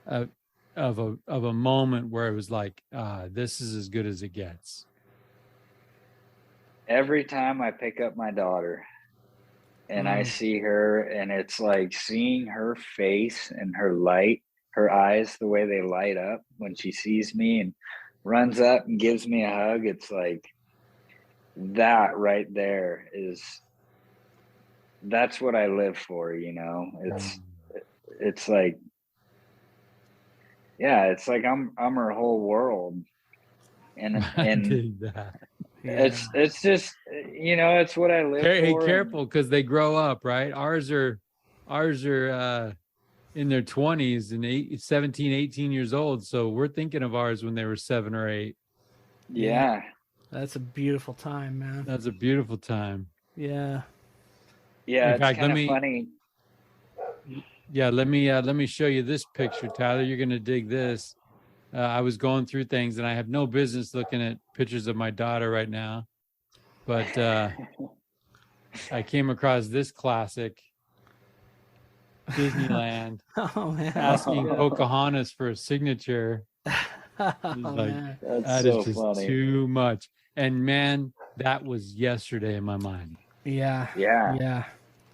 S2: of a moment where it was like, this is as good as it gets.
S4: Every time I pick up my daughter and I see her, and it's like seeing her face and her eyes, the way they light up when she sees me and runs up and gives me a hug. It's like, that right there that's what I live for, you know. It's like, yeah, it's like I'm her whole world. And
S2: I did that.
S4: It's just, you know, it's what I live for.
S2: Hey, careful, because they grow up, right? Ours are in their 20s and 17, 18 years old. So we're thinking of ours when they were 7 or 8.
S4: Yeah.
S3: That's a beautiful time, man.
S2: That's a beautiful time.
S3: Yeah.
S4: Yeah.
S2: In fact,
S4: kind of funny.
S2: Yeah. Let me show you this picture, Tyler. You're going to dig this. I was going through things, and I have no business looking at pictures of my daughter right now, but I came across this classic Disneyland asking Pocahontas for a signature. Like, that is just funny. Too much. And man, that was yesterday in my mind.
S3: Yeah.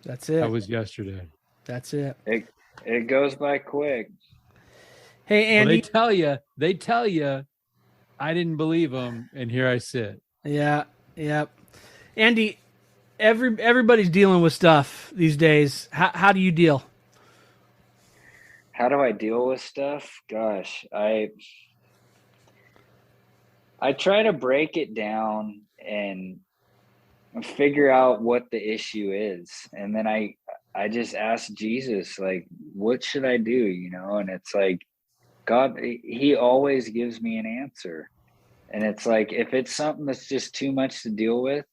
S3: That's it.
S2: That was yesterday.
S3: That's it.
S4: It goes by quick.
S3: Hey, Andy.
S2: Well, they tell you, I didn't believe them, and here I sit.
S3: Yeah. Andy, everybody's dealing with stuff these days. How do you deal?
S4: How do I deal with stuff? Gosh, I try to break it down and figure out what the issue is. And then I just ask Jesus, like, what should I do? You know? And it's like, God, he always gives me an answer. And it's like, if it's something that's just too much to deal with,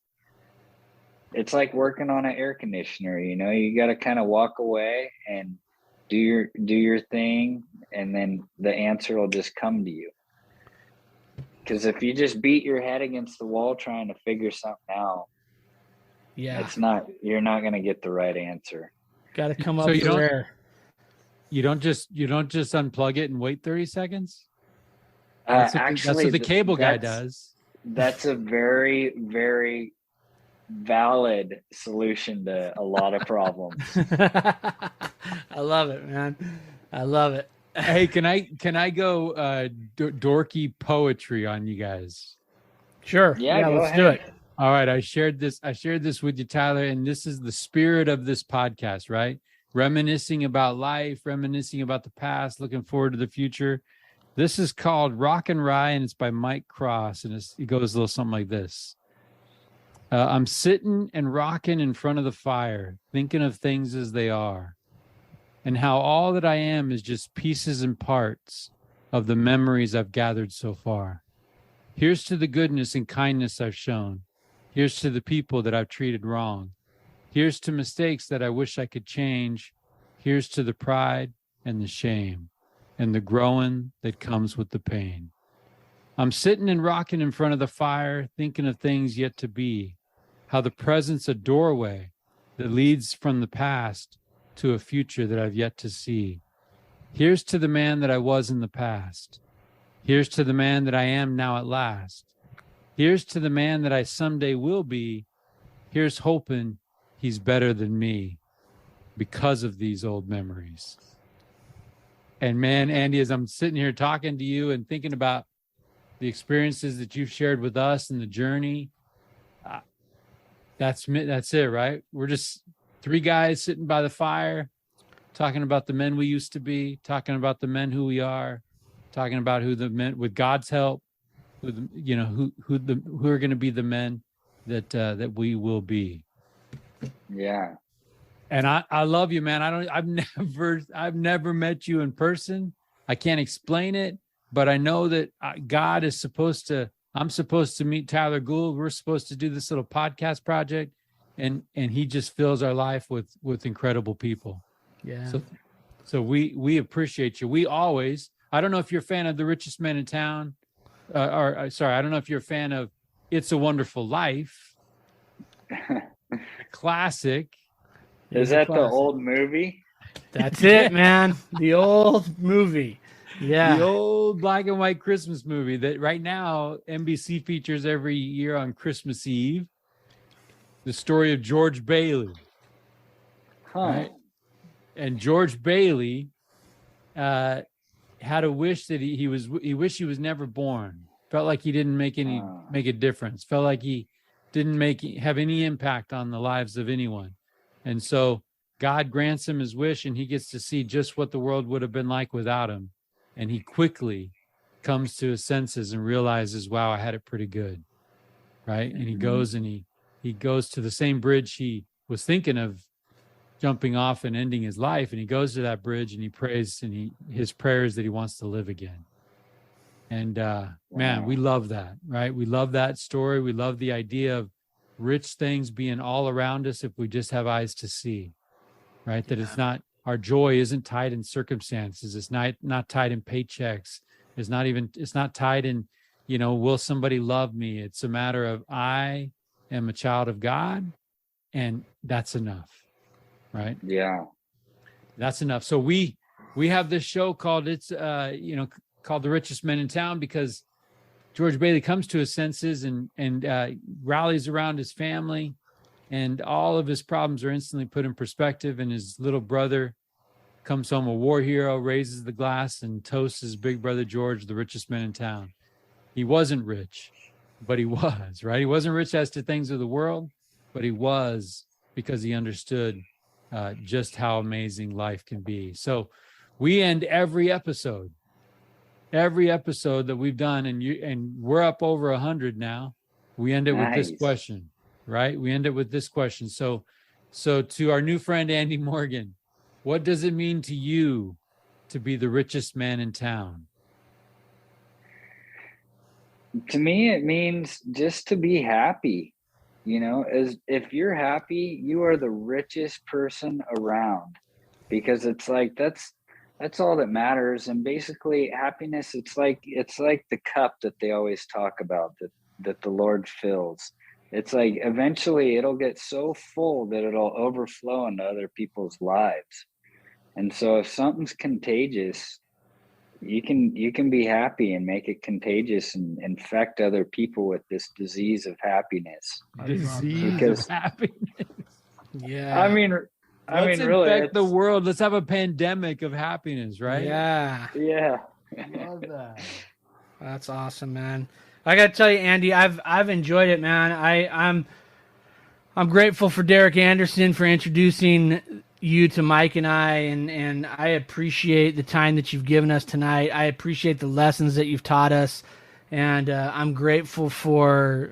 S4: it's like working on an air conditioner, you know, you got to kind of walk away and do your thing. And then the answer will just come to you. Because if you just beat your head against the wall trying to figure something out, you're not going to get the right answer.
S3: Got to come up with air.
S2: You don't just unplug it and wait 30 seconds.
S4: Actually,
S2: that's what the cable guy does.
S4: That's a very, very valid solution to a lot of problems.
S3: I love it, man. I love it.
S2: Hey, can I go dorky poetry on you guys?
S3: Sure.
S4: Yeah, go
S3: let's
S4: ahead.
S3: do it.
S2: All right, I shared this with you, Tyler, and this is the spirit of this podcast, right? Reminiscing about life, reminiscing about the past, looking forward to the future. This is called Rock and Rye, and it's by Mike Cross, and it goes a little something like this. I'm sitting and rocking in front of the fire, thinking of things as they are, and how all that I am is just pieces and parts of the memories I've gathered so far. Here's to the goodness and kindness I've shown. Here's to the people that I've treated wrong. Here's to mistakes that I wish I could change. Here's to the pride and the shame and the growing that comes with the pain. I'm sitting and rocking in front of the fire, thinking of things yet to be, how the present's a doorway that leads from the past to a future that I've yet to see. Here's to the man that I was in the past. Here's to the man that I am now at last. Here's to the man that I someday will be. Here's hoping he's better than me because of these old memories. And man, Andy, as I'm sitting here talking to you and thinking about the experiences that you've shared with us and the journey, that's it, right? We're just three guys sitting by the fire, talking about the men we used to be, talking about the men who we are, talking about who the men, with God's help, who are going to be the men that we will be.
S4: Yeah.
S2: And I love you, man. I've never met you in person. I can't explain it, but I know that God is I'm supposed to meet Tyler Gould. We're supposed to do this little podcast project, and he just fills our life with incredible people.
S3: Yeah.
S2: So we appreciate you. We always, I don't know if you're a fan of The Richest Man in Town, I don't know if you're a fan of It's a Wonderful Life. Classic.
S4: Is that the old movie?
S3: That's it, man. The old movie. Yeah.
S2: The old black and white Christmas movie that right now NBC features every year on Christmas Eve. The story of George Bailey.
S4: Huh.
S2: Right? And George Bailey had a wish that he wished he was never born. Felt like he didn't make a difference. Felt like he didn't have any impact on the lives of anyone. And so God grants him his wish, and he gets to see just what the world would have been like without him. And he quickly comes to his senses and realizes, wow, I had it pretty good. Right. And he goes and he goes to the same bridge he was thinking of jumping off and ending his life. And he goes to that bridge and he prays, and his prayer is that he wants to live again. And man, we love that, right? We love that story. We love the idea of rich things being all around us if we just have eyes to see, right? That it's not, our joy isn't tied in circumstances. It's not tied in paychecks. It's not tied in, will somebody love me? It's a matter of, I am a child of God, and that's enough, right?
S4: Yeah.
S2: That's enough. So we have this show called called The Richest Men in Town, because George Bailey comes to his senses and rallies around his family, and all of his problems are instantly put in perspective. And his little brother comes home a war hero, raises the glass and toasts his big brother George, the richest man in town. He wasn't rich, but he was, right? He wasn't rich as to things of the world, but he was, because he understood just how amazing life can be. So we end every episode that we've done, and we're up over 100 now. We end it with this question, right? We end it with this question. So to our new friend, Andy Morgan, what does it mean to you to be the richest man in town?
S4: To me, it means just to be happy. As if you're happy, you are the richest person around, because it's like, that's all that matters. And basically happiness, it's like the cup that they always talk about, that the Lord fills. It's like eventually it'll get so full that it'll overflow into other people's lives. And so if something's contagious, you can be happy and make it contagious and infect other people with this disease of happiness.
S2: Disease of happiness.
S3: Yeah.
S4: I mean,
S2: Let's
S4: really,
S2: infect the world. Let's have a pandemic of happiness, right?
S3: Yeah.
S4: Yeah.
S2: Love that.
S3: That's awesome, man. I got to tell you, Andy, I've enjoyed it, man. I'm grateful for Derrick Anderson for introducing you to Mike and and I appreciate the time that you've given us tonight. I appreciate the lessons that you've taught us, and I'm grateful for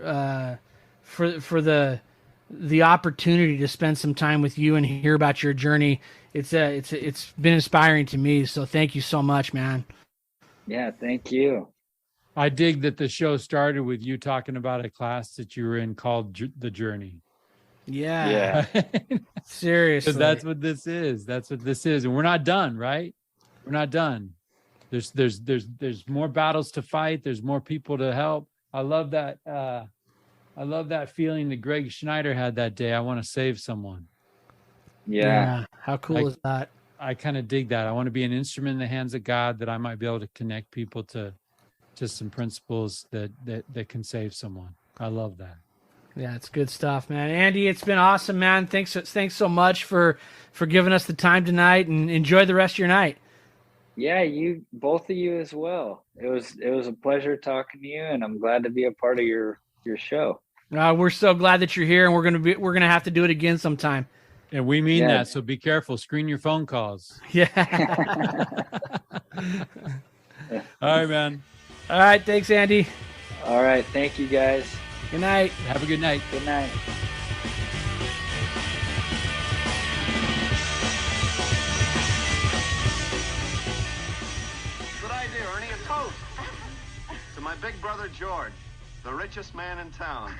S3: the opportunity to spend some time with you and hear about your journey. It's been inspiring to me. So thank you so much, man.
S4: Yeah. Thank you.
S2: I dig that the show started with you talking about a class that you were in called The Journey.
S3: Yeah. Seriously.
S2: Because that's what this is. That's what this is. And we're not done, right? We're not done. There's more battles to fight. There's more people to help. I love that. I love that feeling that Greg Schneider had that day. I want to save someone.
S4: Yeah.
S3: How cool is that?
S2: I kind of dig that. I want to be an instrument in the hands of God, that I might be able to connect people to some principles that can save someone. I love that.
S3: Yeah, it's good stuff, man. Andy, it's been awesome, man. Thanks so much for giving us the time tonight, and enjoy the rest of your night.
S4: Yeah, both of you as well. It was a pleasure talking to you, and I'm glad to be a part of your show.
S3: We're so glad that you're here, and we're gonna have to do it again sometime.
S2: And we mean that, so be careful. Screen your phone calls.
S3: Yeah.
S2: All right, man.
S3: All right, thanks, Andy.
S4: All right, thank you guys.
S3: Good night.
S2: Have a good night.
S4: Good night.
S5: Good idea, Ernie. A toast to my big brother George, the richest man in town.